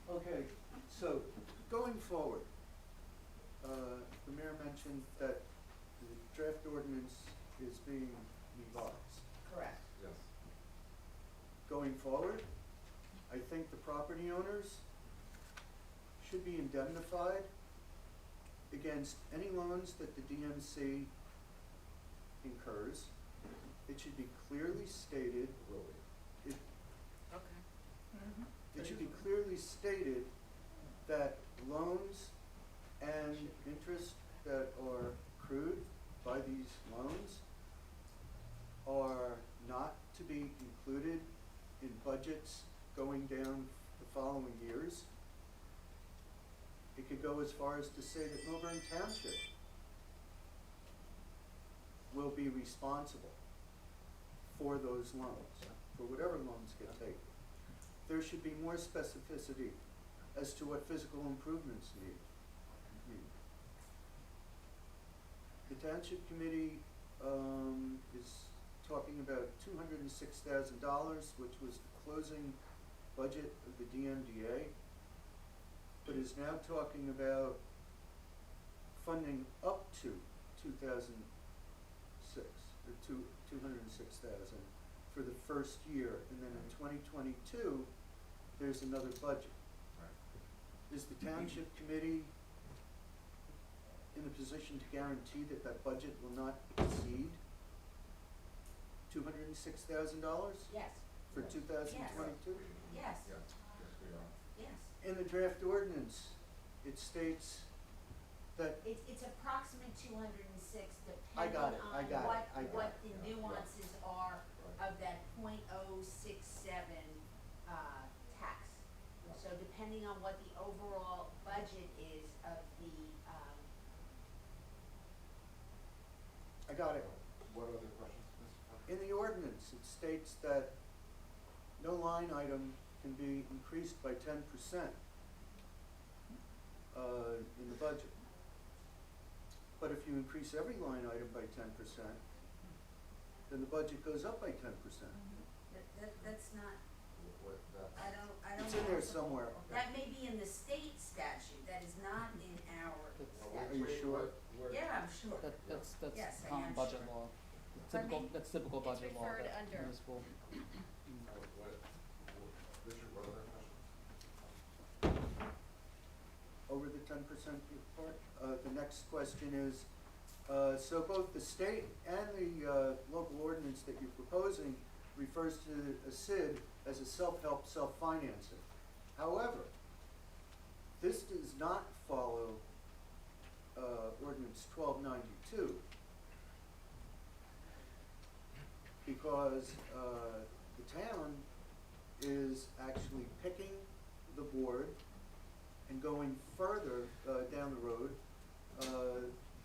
Speaker 6: Okay, so, going forward, the mayor mentioned that the draft ordinance is being revised.
Speaker 5: Correct.
Speaker 1: Yes.
Speaker 6: Going forward, I think the property owners should be indemnified against any loans that the DMC incurs. It should be clearly stated,
Speaker 1: Will be.
Speaker 2: Okay.
Speaker 6: it should be clearly stated that loans and interest that are accrued by these loans are not to be included in budgets going down the following years. It could go as far as to say that Millburn Township will be responsible for those loans, for whatever loans get taken. There should be more specificity as to what physical improvements need. The township committee, is talking about $206,000, which was the closing budget of the DMDA, but is now talking about funding up to 2006, or 206,000 for the first year, and then in 2022, there's another budget.
Speaker 1: Right.
Speaker 6: Is the township committee in a position to guarantee that that budget will not exceed $206,000
Speaker 5: Yes,
Speaker 6: for 2022?
Speaker 5: yes,
Speaker 1: Yes, yes, we are.
Speaker 5: yes.
Speaker 6: In the draft ordinance, it states that,
Speaker 5: It's approximate 206,
Speaker 6: I got
Speaker 5: depending
Speaker 6: it,
Speaker 5: on
Speaker 6: I got it.
Speaker 5: what the
Speaker 1: Yeah, yeah.
Speaker 5: nuances are
Speaker 1: Right.
Speaker 5: of that .067, tax.
Speaker 1: Yeah.
Speaker 5: So depending on what the overall budget is of the,
Speaker 6: I got it.
Speaker 1: What other questions, Mr. Futter?
Speaker 6: In the ordinance, it states that no line item can be increased by 10% in the budget. But if you increase every line item by 10%, then the budget goes up by 10%.
Speaker 5: that's not,
Speaker 1: What, that's.
Speaker 5: I don't.
Speaker 6: It's in there somewhere.
Speaker 5: That may be in the state statute, that is not in our
Speaker 6: Are
Speaker 5: statute.
Speaker 6: you sure?
Speaker 5: Yeah, I'm sure.
Speaker 7: That's
Speaker 5: Yes, I
Speaker 7: common
Speaker 5: am
Speaker 7: budget
Speaker 5: sure.
Speaker 7: law.
Speaker 5: Pardon me?
Speaker 7: That's typical
Speaker 3: It's
Speaker 7: budget law
Speaker 3: referred
Speaker 7: that
Speaker 3: under.
Speaker 7: municipal.
Speaker 1: Richard, what other questions?
Speaker 6: Over the 10% part. The next question is, so both the state and the local ordinance that you're proposing refers to a SID as a self-help, self-financing. However, this does not follow ordinance 1292 because the town is actually picking the board and going further down the road,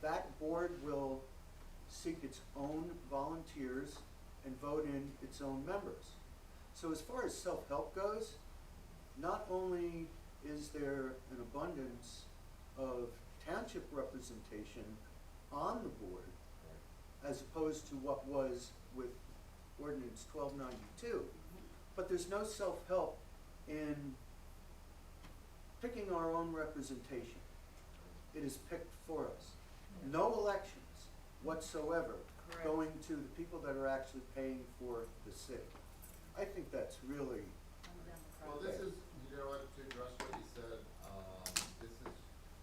Speaker 6: that board will seek its own volunteers and vote in its own members. So as far as self-help goes, not only is there an abundance of township representation on the board, as opposed to what was with ordinance 1292, but there's no self-help in picking our own representation. It is picked for us. No elections whatsoever
Speaker 2: Correct.
Speaker 6: going to the people that are actually paying for the SIG. I think that's really,
Speaker 1: Well, this is, you know what, to address what you said, this is,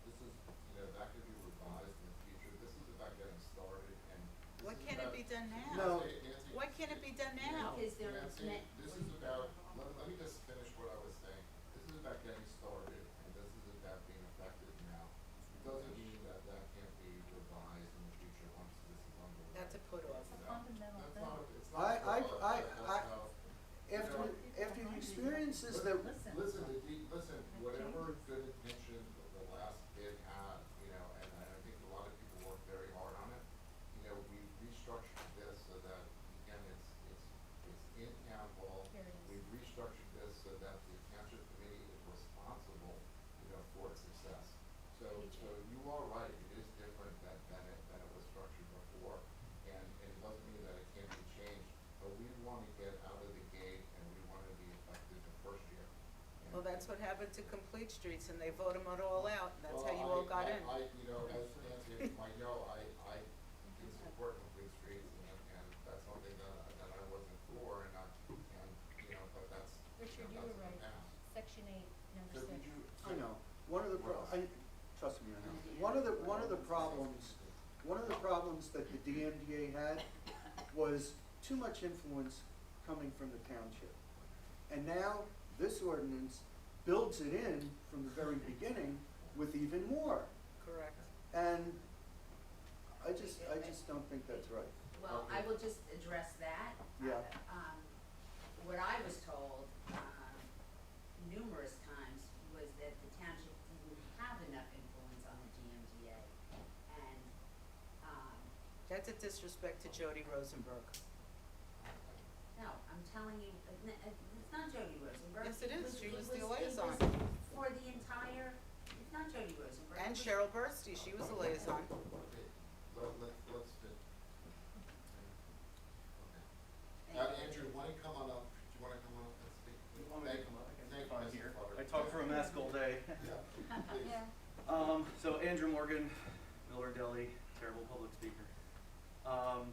Speaker 1: you know, that could be revised in the future. This is about getting started and. this
Speaker 2: Why
Speaker 1: is
Speaker 2: can't it
Speaker 1: about-
Speaker 2: be done now?
Speaker 6: No.
Speaker 1: Nancy,
Speaker 2: Why can't it be done now?
Speaker 5: Because there is
Speaker 1: Nancy,
Speaker 5: net.
Speaker 1: this is about, let me just finish what I was saying. This is about getting started, and this is about being effective now. It doesn't mean that that can't be revised in the future once this is underway.
Speaker 2: That's a put off.
Speaker 1: You know?
Speaker 13: fundamental
Speaker 1: That's
Speaker 13: thing.
Speaker 1: not, it's not.
Speaker 6: after the experiences that,
Speaker 1: Listen, whatever good intention the last bid had, you know, and I think a lot of people worked very hard on it. You know, we restructured this so that, again, it's in town hall.
Speaker 13: Here it is.
Speaker 1: We restructured this so that the township committee is responsible, you know, for its success. So you are right, it is different than it was structured before, and it doesn't mean that it can't be changed, but we wanna get out of the gate and we wanna be effective the first year. And-
Speaker 2: Well, that's what happened to Complete Streets, and they voted them all out, and that's how you
Speaker 1: Well,
Speaker 2: all got in.
Speaker 1: you know, as Nancy might know, I do support complete streets, and that's something that I wasn't for, and you know, but that's,
Speaker 13: Richard,
Speaker 1: you
Speaker 13: you
Speaker 1: know,
Speaker 13: were
Speaker 1: that's in the
Speaker 13: right.
Speaker 1: past.
Speaker 13: Section 8, number
Speaker 1: So
Speaker 13: 6.
Speaker 1: did you?
Speaker 6: I know, one of the, trust me, I know. One of the problems that the DMDA had was too much influence coming from the township. And now, this ordinance builds it in from the very beginning with even more.
Speaker 2: Correct.
Speaker 6: And I just don't think that's right.
Speaker 5: Well, I will just address that.
Speaker 6: Yeah.
Speaker 5: What I was told, numerous times was that the township didn't have enough influence on the DMDA. And,
Speaker 2: That's a disrespect to Jody Rosenberg.
Speaker 5: no, I'm telling you, it's not Jody Rosenberg.
Speaker 2: Yes, it is. She was the
Speaker 5: it
Speaker 2: liaison.
Speaker 5: was for the entire, it's not Jody Rosenberg.
Speaker 2: And
Speaker 5: It was-
Speaker 2: Cheryl Bursty, she was the liaison.
Speaker 1: Okay, let's fit. Okay.
Speaker 5: Thank you.
Speaker 1: Andrew, wanna come on up, do you wanna come on up and speak?
Speaker 9: You want me to come up? I can
Speaker 1: Thank you,
Speaker 9: come
Speaker 1: Mr.
Speaker 9: here.
Speaker 1: Fuller.
Speaker 9: I talk for a mask all day.
Speaker 1: Yeah, please.
Speaker 13: Yeah.
Speaker 9: So Andrew Morgan, Millburn Deli, terrible public speaker.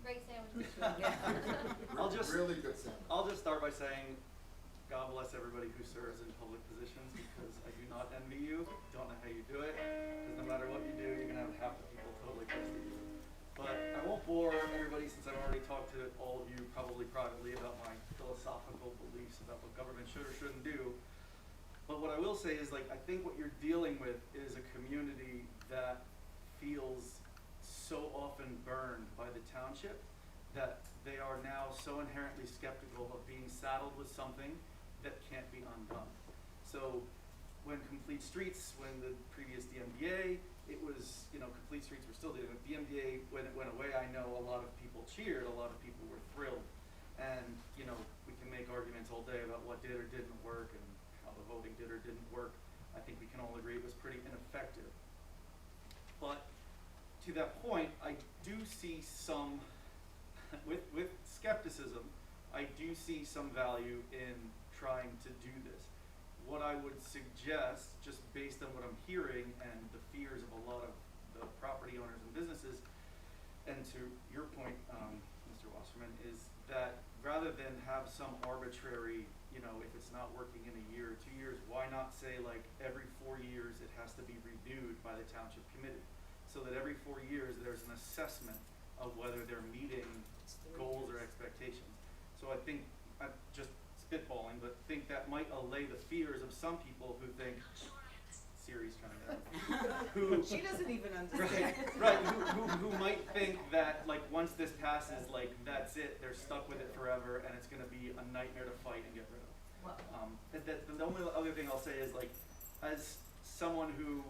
Speaker 13: Great sandwich.
Speaker 9: I'll just
Speaker 1: Really good sandwich.
Speaker 9: I'll just start by saying, God bless everybody who serves in public positions, because I do not envy you. Don't know how you do it, because no matter what you do, you're gonna have half the people totally pissed at you. But I won't bore everybody, since I've already talked to all of you probably privately about my philosophical beliefs about what government should or shouldn't do. But what I will say is, like, I think what you're dealing with is a community that feels so often burned by the township that they are now so inherently skeptical of being saddled with something that can't be undone. So when Complete Streets, when the previous DMDA, it was, you know, Complete Streets were still doing it. DMDA, when it went away, I know a lot of people cheered, a lot of people were thrilled. And, you know, we can make arguments all day about what did or didn't work and how the voting did or didn't work. I think we can all agree it was pretty ineffective. But to that point, I do see some, with skepticism, I do see some value in trying to do this. What I would suggest, just based on what I'm hearing and the fears of a lot of the property owners and businesses, and to your point, Mr. Wasserman, is that rather than have some arbitrary, you know, if it's not working in a year or 2 years, why not say, like, every 4 years it has to be reviewed by the township committee? So that every 4 years there's an assessment of whether they're meeting goals or expectations. So I think, I'm just spitballing, but think that might allay the fears of some people who think, Siri's trying to get out. Who,
Speaker 2: She doesn't even understand.
Speaker 9: right, who might think that, like, once this passes, like, that's it, they're stuck with it forever, and it's gonna be a nightmare to fight and get rid of. The only other thing I'll say is like, as someone who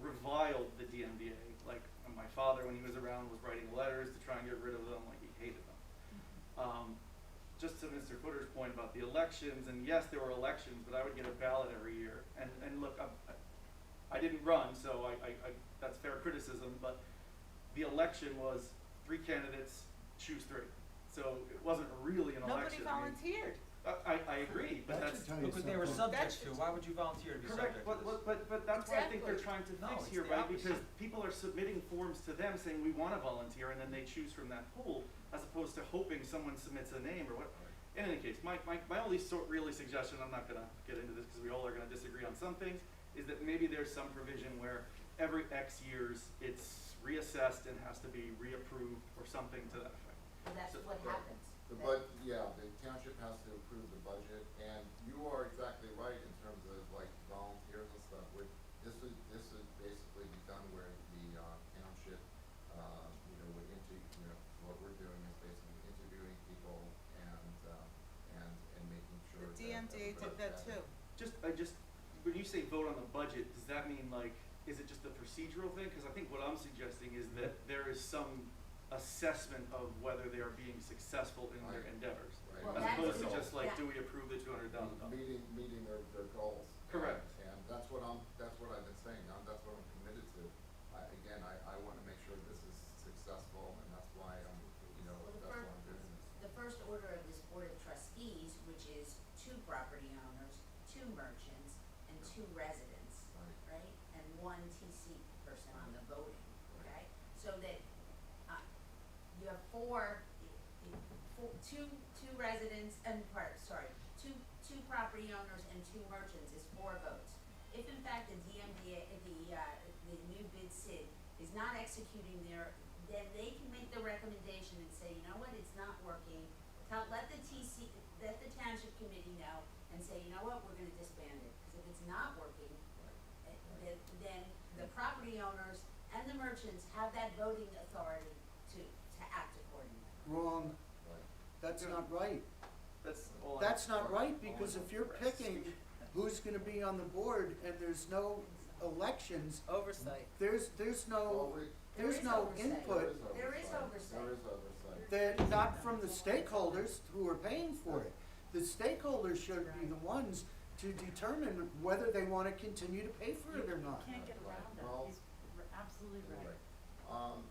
Speaker 9: reviled the DMDA, like my father when he was around was writing letters to try and get rid of them, like he hated them. Just to Mr. Footer's point about the elections, and yes, there were elections, but I would get a ballot every year. And look, I didn't run, so that's fair criticism, but the election was 3 candidates, choose 3. So it wasn't really an
Speaker 2: Nobody
Speaker 9: election. I mean,
Speaker 2: volunteered.
Speaker 9: I agree, but
Speaker 6: That
Speaker 9: that's
Speaker 6: should tell you
Speaker 8: Because they were
Speaker 6: something.
Speaker 8: subject to, why would you volunteer to be subject
Speaker 9: correct.
Speaker 8: to this?
Speaker 9: But that's what I think they're trying to
Speaker 8: No,
Speaker 9: fix
Speaker 8: it's
Speaker 9: here,
Speaker 8: the
Speaker 9: right?
Speaker 8: opposite.
Speaker 9: Because people are submitting forms to them saying we want to volunteer, and then they choose from that pool, as opposed to hoping someone submits a name or what. In any case, my only really suggestion, I'm not gonna get into this because we all are gonna disagree on some things, is that maybe there's some provision where every X years it's reassessed and has to be reapproved or something to that effect.
Speaker 5: Well, that's
Speaker 9: So-
Speaker 5: what happens.
Speaker 1: The township has to approve the budget, and you are exactly right in terms of like volunteers and stuff. This would basically be done where the township, what we're doing is basically interviewing people and making sure
Speaker 2: The
Speaker 1: that
Speaker 2: DMDA did
Speaker 1: everybody's
Speaker 2: that
Speaker 1: happy.
Speaker 2: too.
Speaker 9: When you say vote on the budget, does that mean like, is it just a procedural thing? Because I think what I'm suggesting is that there is some assessment of whether they are being successful in their
Speaker 1: Right.
Speaker 9: endeavors.
Speaker 1: Right.
Speaker 5: Well,
Speaker 9: As
Speaker 5: that's
Speaker 9: opposed to
Speaker 5: what-
Speaker 9: just like,
Speaker 5: yeah.
Speaker 9: do we approve the $200,000?
Speaker 1: Meeting their goals.
Speaker 9: Correct.
Speaker 1: And that's what I've been saying, that's what I'm committed to. I wanna make sure this is successful, and that's why
Speaker 5: Well,
Speaker 1: that's why I'm doing this.
Speaker 5: the first order of this board of trustees, which is 2 property owners, 2 merchants, and 2 residents,
Speaker 1: Right.
Speaker 5: right? And 1 TC person on the voting, okay? So that, you have 2 residents, two property owners and 2 merchants is 4 votes. If in fact the DMDA, the new bid SID is not executing then they can make the recommendation and say, you know what, it's not working. Let the township committee know and say, you know what, we're gonna disband it. Because if it's not working, then the property owners and the merchants have that voting authority to act accordingly.
Speaker 6: Wrong,
Speaker 1: Right.
Speaker 6: that's not right.
Speaker 9: That's all.
Speaker 6: That's not right, because if you're picking who's gonna be on the board and there's no elections,
Speaker 2: Oversight.
Speaker 6: there's no,
Speaker 1: Well,
Speaker 6: there's
Speaker 5: There is
Speaker 6: no
Speaker 5: oversight.
Speaker 6: input
Speaker 5: There is oversight.
Speaker 1: There is oversight.
Speaker 6: that, not from the stakeholders who are paying for it. The stakeholders should be the ones to determine whether they wanna continue to pay for it or not.
Speaker 14: Can't get around that,
Speaker 1: Well,
Speaker 14: he's absolutely
Speaker 1: You're
Speaker 14: right.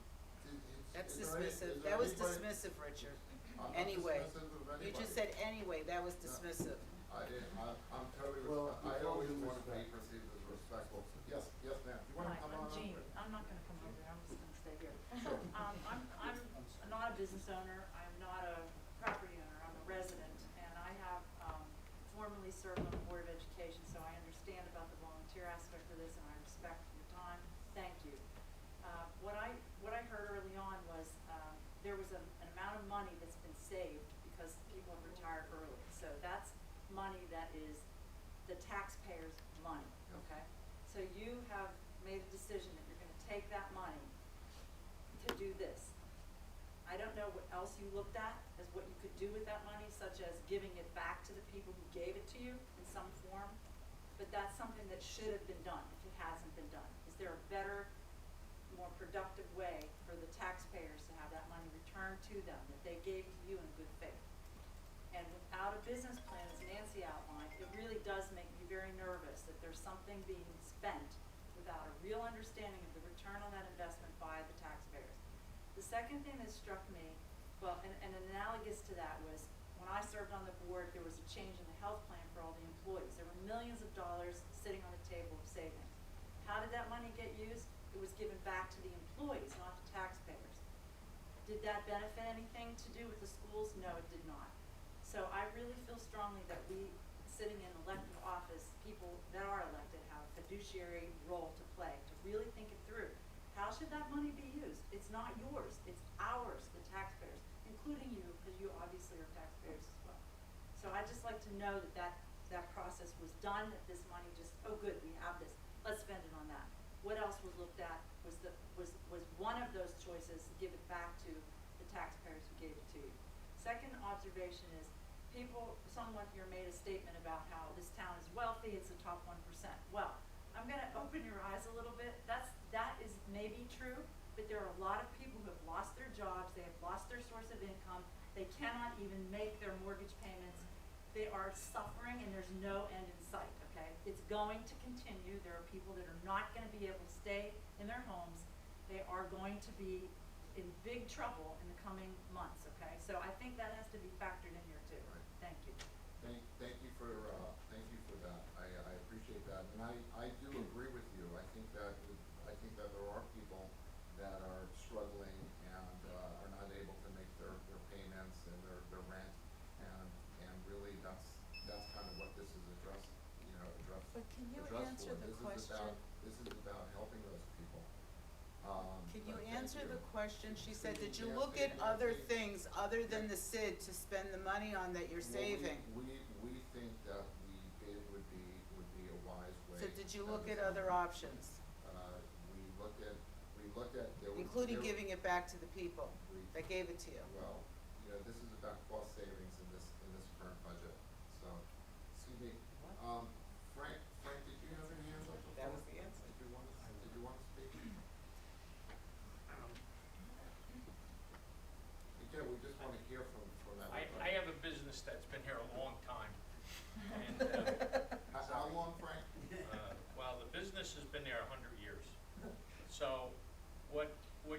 Speaker 2: That's
Speaker 1: is there any-
Speaker 2: dismissive.
Speaker 1: is there
Speaker 2: That was
Speaker 1: anybody-
Speaker 2: dismissive, Richard.
Speaker 1: I'm not
Speaker 2: Anyway.
Speaker 1: dismissive of
Speaker 2: You just
Speaker 1: anybody.
Speaker 2: said anyway, that was dismissive.
Speaker 1: I'm totally,
Speaker 6: Well,
Speaker 1: I
Speaker 6: with all
Speaker 1: always
Speaker 6: due
Speaker 1: want to be
Speaker 6: respect.
Speaker 1: perceived as respectful. Yes, ma'am, you wanna
Speaker 14: Hi,
Speaker 1: come on
Speaker 14: I'm Jean,
Speaker 1: over?
Speaker 14: I'm not gonna come over there, I'm just gonna stay here.
Speaker 1: Sure.
Speaker 14: I'm not a business owner, I'm not a property owner, I'm a resident, and I have, formerly served on the Board of Education, so I understand about the volunteer aspect of this, and I respect your time, thank you. What I heard early on was, there was an amount of money that's been saved because people have retired early, so that's money that is the taxpayers' money, okay? So you have made a decision that you're gonna take that money to do this. I don't know what else you looked at as what you could do with that money, such as giving it back to the people who gave it to you in some form, but that's something that should have been done if it hasn't been done. Is there a better, more productive way for the taxpayers to have that money returned to them that they gave to you in good faith? And without a business plan, as Nancy outlined, it really does make me very nervous that there's something being spent without a real understanding of the return on that investment by the taxpayers. The second thing that struck me, well, and analogous to that was, when I served on the board, there was a change in the health plan for all the employees. There were millions of dollars sitting on the table of savings. How did that money get used? It was given back to the employees, not the taxpayers. Did that benefit anything to do with the schools? No, it did not. So I really feel strongly that we, sitting in elected office, people that are elected have a fiduciary role to play, to really think it through. How should that money be used? It's not yours, it's ours, the taxpayers, including you, because you obviously are taxpayers as well. So I'd just like to know that that process was done, that this money just, oh good, we have this, let's spend it on that. What else was looked at? Was one of those choices to give it back to the taxpayers who gave it to you? Second observation is, someone here made a statement about how this town is wealthy, it's the top 1%. Well, I'm gonna open your eyes a little bit. That is maybe true, but there are a lot of people who have lost their jobs, they have lost their source of income, they cannot even make their mortgage payments. They are suffering and there's no end in sight, okay? It's going to continue. There are people that are not gonna be able to stay in their homes. They are going to be in big trouble in the coming months, okay? So I think that has to be factored in here too.
Speaker 1: Right.
Speaker 14: Thank you.
Speaker 1: Thank you for that. I appreciate that, and I do agree with you. I think that there are people that are struggling and are not able to make their payments and their rent, and really that's kind of what this is addressed.
Speaker 2: But can you
Speaker 1: addressed
Speaker 2: answer
Speaker 1: for.
Speaker 2: the question?
Speaker 1: This is about helping those people.
Speaker 2: Can you
Speaker 1: but thank
Speaker 2: answer
Speaker 1: you.
Speaker 2: the question? She said, did you
Speaker 1: Nancy,
Speaker 2: look at other
Speaker 1: Nancy.
Speaker 2: things other than the SID to spend the money on that you're
Speaker 1: Well,
Speaker 2: saving?
Speaker 1: We think that it would be a wise way.
Speaker 2: So did you
Speaker 1: to
Speaker 2: look at
Speaker 1: have
Speaker 2: other
Speaker 1: this.
Speaker 2: options,
Speaker 1: We looked at,
Speaker 2: including giving it back to the people
Speaker 1: We-
Speaker 2: that gave it to you?
Speaker 1: Well, this is about cost savings in this current budget, so, excuse me, Frank, did you have any hands up before?
Speaker 2: That was the answer.
Speaker 1: Did you want to speak? Again, we just want to hear from everybody.
Speaker 15: I have a business that's been here a long time, and,
Speaker 1: How long, Frank?
Speaker 15: well, the business has been there 100 years. So, what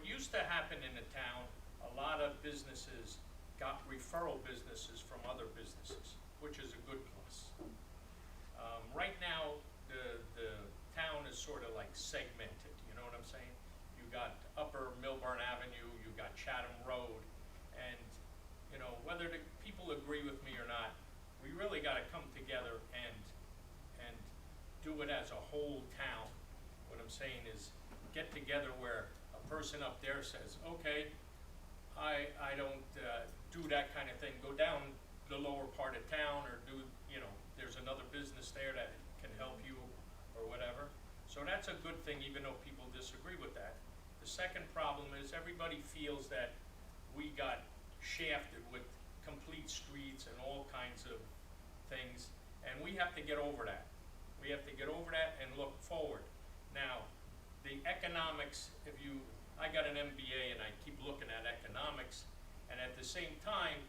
Speaker 15: used to happen in the town, a lot of businesses got referral businesses from other businesses, which is a good plus. Right now, the town is sort of like segmented, you know what I'm saying? You got Upper Millburn Avenue, you got Chatham Road, and, whether the people agree with me or not, we really gotta come together and do it as a whole town. What I'm saying is, get together where a person up there says, okay, I don't do that kind of thing, go down the lower part of town, or do, there's another business there that can help you, or whatever. So that's a good thing, even though people disagree with that. The second problem is everybody feels that we got shafted with complete streets and all kinds of things, and we have to get over that. We have to get over that and look forward. Now, the economics, I got an MBA and I keep looking at economics, and at the same time,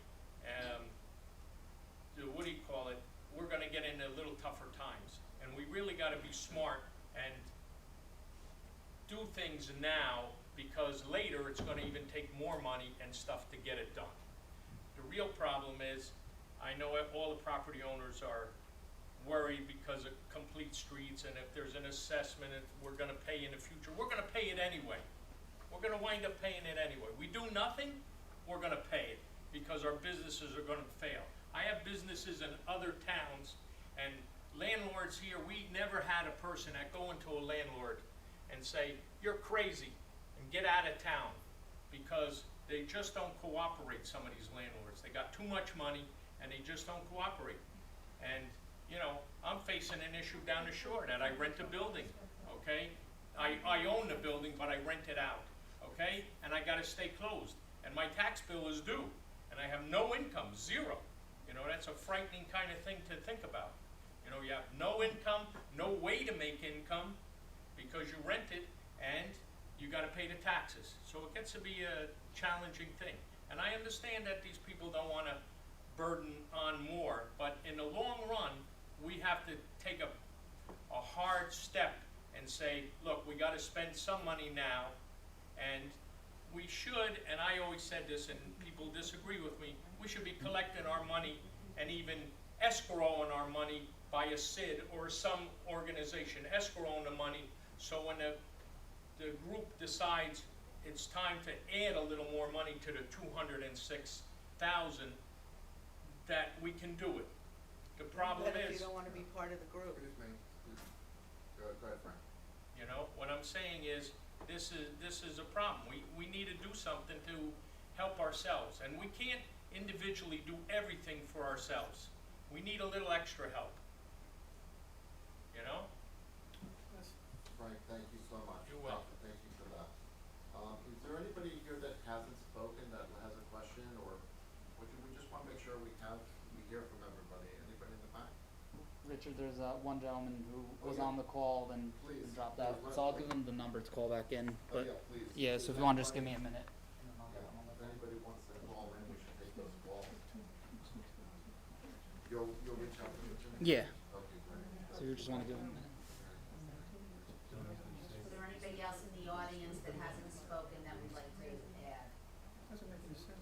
Speaker 15: we're gonna get into a little tougher times. And we really gotta be smart and do things now, because later it's gonna even take more money and stuff to get it done. The real problem is, I know all the property owners are worried because of complete streets, and if there's an assessment, we're gonna pay in the future, we're gonna pay it anyway. We're gonna wind up paying it anyway. We do nothing, we're gonna pay it, because our businesses are gonna fail. I have businesses in other towns, and landlords here, we never had a person that go into a landlord and say, you're crazy, and get out of town, because they just don't cooperate, some of these landlords. They got too much money, and they just don't cooperate. And, I'm facing an issue down the shore that I rent a building, okay? I own the building, but I rent it out, okay? And I gotta stay closed, and my tax bill is due, and I have no income, zero. That's a frightening kind of thing to think about. You have no income, no way to make income, because you rent it, and you gotta pay the taxes. So it gets to be a challenging thing. And I understand that these people don't wanna burden on more, but in the long run, we have to take a hard step and say, look, we gotta spend some money now, and we should, and I always said this and people disagree with me, we should be collecting our money and even escrowing our money by a SID or some organization, escrowing the money, so when the group decides it's time to add a little more money to the 206,000, that we can do it. The problem
Speaker 2: But if
Speaker 15: is,
Speaker 2: you don't wanna be part of the group.
Speaker 1: Excuse me. Go ahead, Frank.
Speaker 15: what I'm saying is, this is a problem. We need to do something to help ourselves, and we can't individually do everything for ourselves. We need a little extra help.
Speaker 1: Frank, thank you so much.
Speaker 15: You're welcome.
Speaker 1: Thank you for that. Is there anybody here that hasn't spoken, that has a question, or we just want to make sure we hear
Speaker 7: Richard, there's one gentleman who
Speaker 1: Oh,
Speaker 7: was
Speaker 1: yeah.
Speaker 7: on the call, then
Speaker 1: Please.
Speaker 7: dropped out.
Speaker 1: Please,
Speaker 7: So I'll
Speaker 1: let-
Speaker 7: give him the number to call back in.
Speaker 1: Oh,
Speaker 7: But
Speaker 1: yeah, please.
Speaker 7: yeah, so if you want to just give me a minute. And then I'll get him on the
Speaker 1: If
Speaker 7: phone.
Speaker 1: anybody wants to call in, we should take those calls. You'll reach out to them, Jimmy?
Speaker 7: Yeah.
Speaker 1: Okay, great.
Speaker 7: So you just want to give him a minute.
Speaker 5: Is there anybody else in the audience that hasn't spoken that would like to add?
Speaker 4: Doesn't make any sense.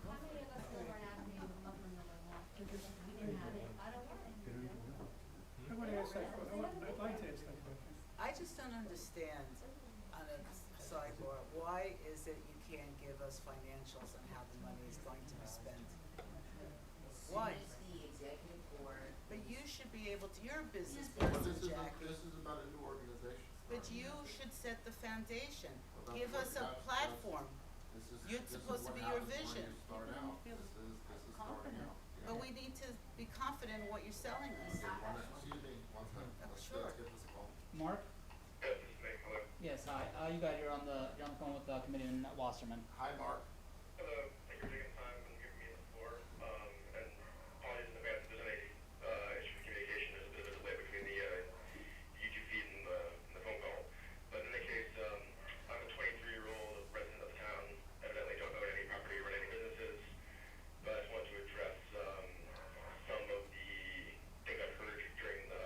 Speaker 3: How many of us live on Avenue up in Millburn Law? We didn't have it. I don't want it.
Speaker 4: I want to ask that, I'd like to ask that question.
Speaker 2: I just don't understand on a sidebar, why is it you can't give us financials on how the money is going to be spent? Why?
Speaker 5: As soon as the executive board.
Speaker 2: But you should be able to, you're a business
Speaker 1: But
Speaker 2: person,
Speaker 1: this is,
Speaker 2: Jackie.
Speaker 1: this is about a new organization.
Speaker 2: But you should set the foundation.
Speaker 1: Well, that's
Speaker 2: Give
Speaker 1: what-
Speaker 2: us a
Speaker 1: that's-
Speaker 2: platform.
Speaker 1: This is,
Speaker 2: You're
Speaker 1: this is
Speaker 2: supposed to
Speaker 1: what
Speaker 2: be your
Speaker 1: happens when
Speaker 2: vision.
Speaker 1: you start out. This is starting out. Yeah.
Speaker 2: But we need to be confident in what you're selling us.
Speaker 1: Okay, excuse me, one second.
Speaker 2: Sure.
Speaker 1: Let's get this call.
Speaker 7: Mark? Yes, hi. You got you're on the phone with Committeeman Wasserman.
Speaker 1: Hi, Mark.
Speaker 16: Hello, thank you for taking time and giving me the floor. And apologies in advance if there's any issue with communication. There's a bit of a delay between the YouTube feed and the phone call. But in any case, I'm a 23-year-old resident of the town. Evidently don't own any property or run any businesses. But I just wanted to address some of the things I've heard during the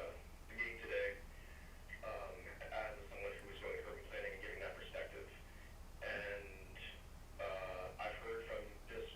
Speaker 16: meeting today. As someone who is going through urban planning and giving that perspective. And I've heard from this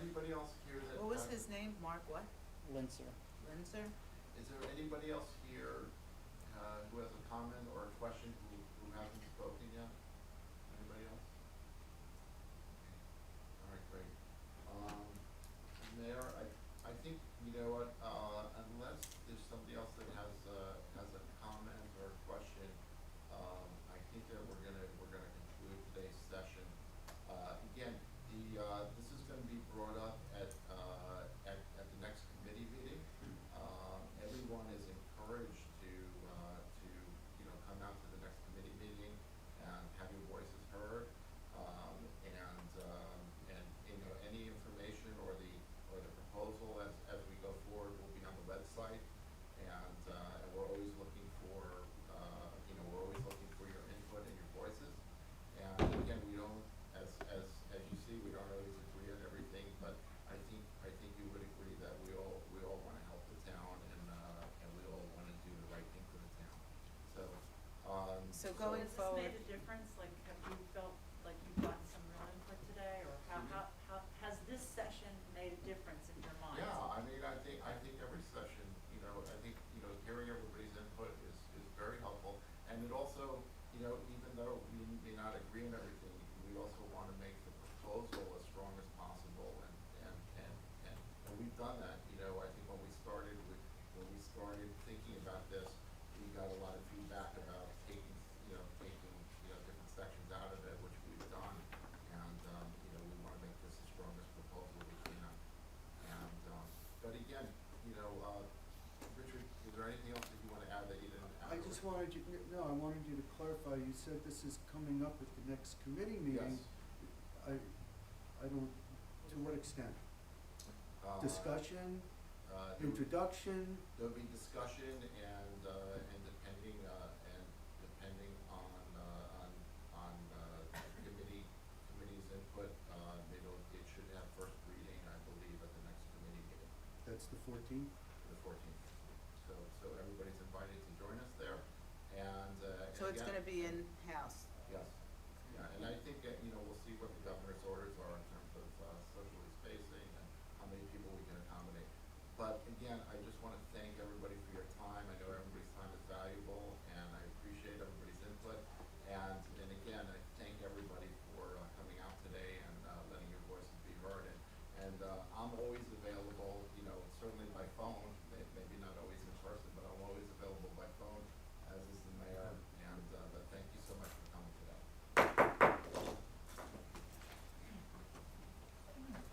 Speaker 1: anybody else here that?
Speaker 2: What was his name, Mark what?
Speaker 7: Linzer.
Speaker 2: Linzer?
Speaker 1: Is there anybody else here, who has a comment or a question who hasn't spoken yet? Anybody else? All right, great. Mayor, I think, you know what, unless there's somebody else that has a comment or a question, I think that we're gonna conclude today's session. Again, this is gonna be brought up at the next committee meeting. Everyone is encouraged to, you know, come out to the next committee meeting and have your voices heard. And, you know, any information or the proposal as we go forward will be on the website. And we're always looking for, you know, we're always looking for your input and your voices. And again, we don't, as you see, we don't always agree on everything, but I think you would agree that we all wanna help the town and we all wanna do the right thing for the town.
Speaker 2: So going
Speaker 14: Has this
Speaker 2: forward.
Speaker 14: made a difference? Like, have you felt like you've gotten some real input today, or how has this session made a difference in your mind?
Speaker 1: Yeah, I mean, I think every session, you know, hearing everybody's input is very helpful. And it also, you know, even though we may not agree on everything, we also wanna make the proposal as strong as possible. And we've done that, you know, I think when we started thinking about this, we got a lot of feedback about taking different sections out of it, which we've done. And, you know, we wanna make this the strongest proposal we can. And, but again, you know, Richard, is there anything else that you wanna add that you didn't add?
Speaker 6: I just wanted you, no, I wanted you to clarify, you said this is coming up at the next committee meeting.
Speaker 1: Yes.
Speaker 6: I don't, to what extent? Discussion,
Speaker 1: There
Speaker 6: introduction?
Speaker 1: There'll be discussion and depending on committee's input, it should have first reading, I believe, at the next committee meeting,
Speaker 6: That's the 14th?
Speaker 1: the 14th. So everybody's invited to join us there, and
Speaker 2: So it's
Speaker 1: again-
Speaker 2: gonna be in-house.
Speaker 1: Yes, yeah, and I think that, you know, we'll see what the governor's orders are in terms of socially spacing and how many people we can accommodate. But again, I just wanna thank everybody for your time. I know everybody's time is valuable, and I appreciate everybody's input. And again, I thank everybody for coming out today and letting your voices be heard. And I'm always available, you know, certainly by phone,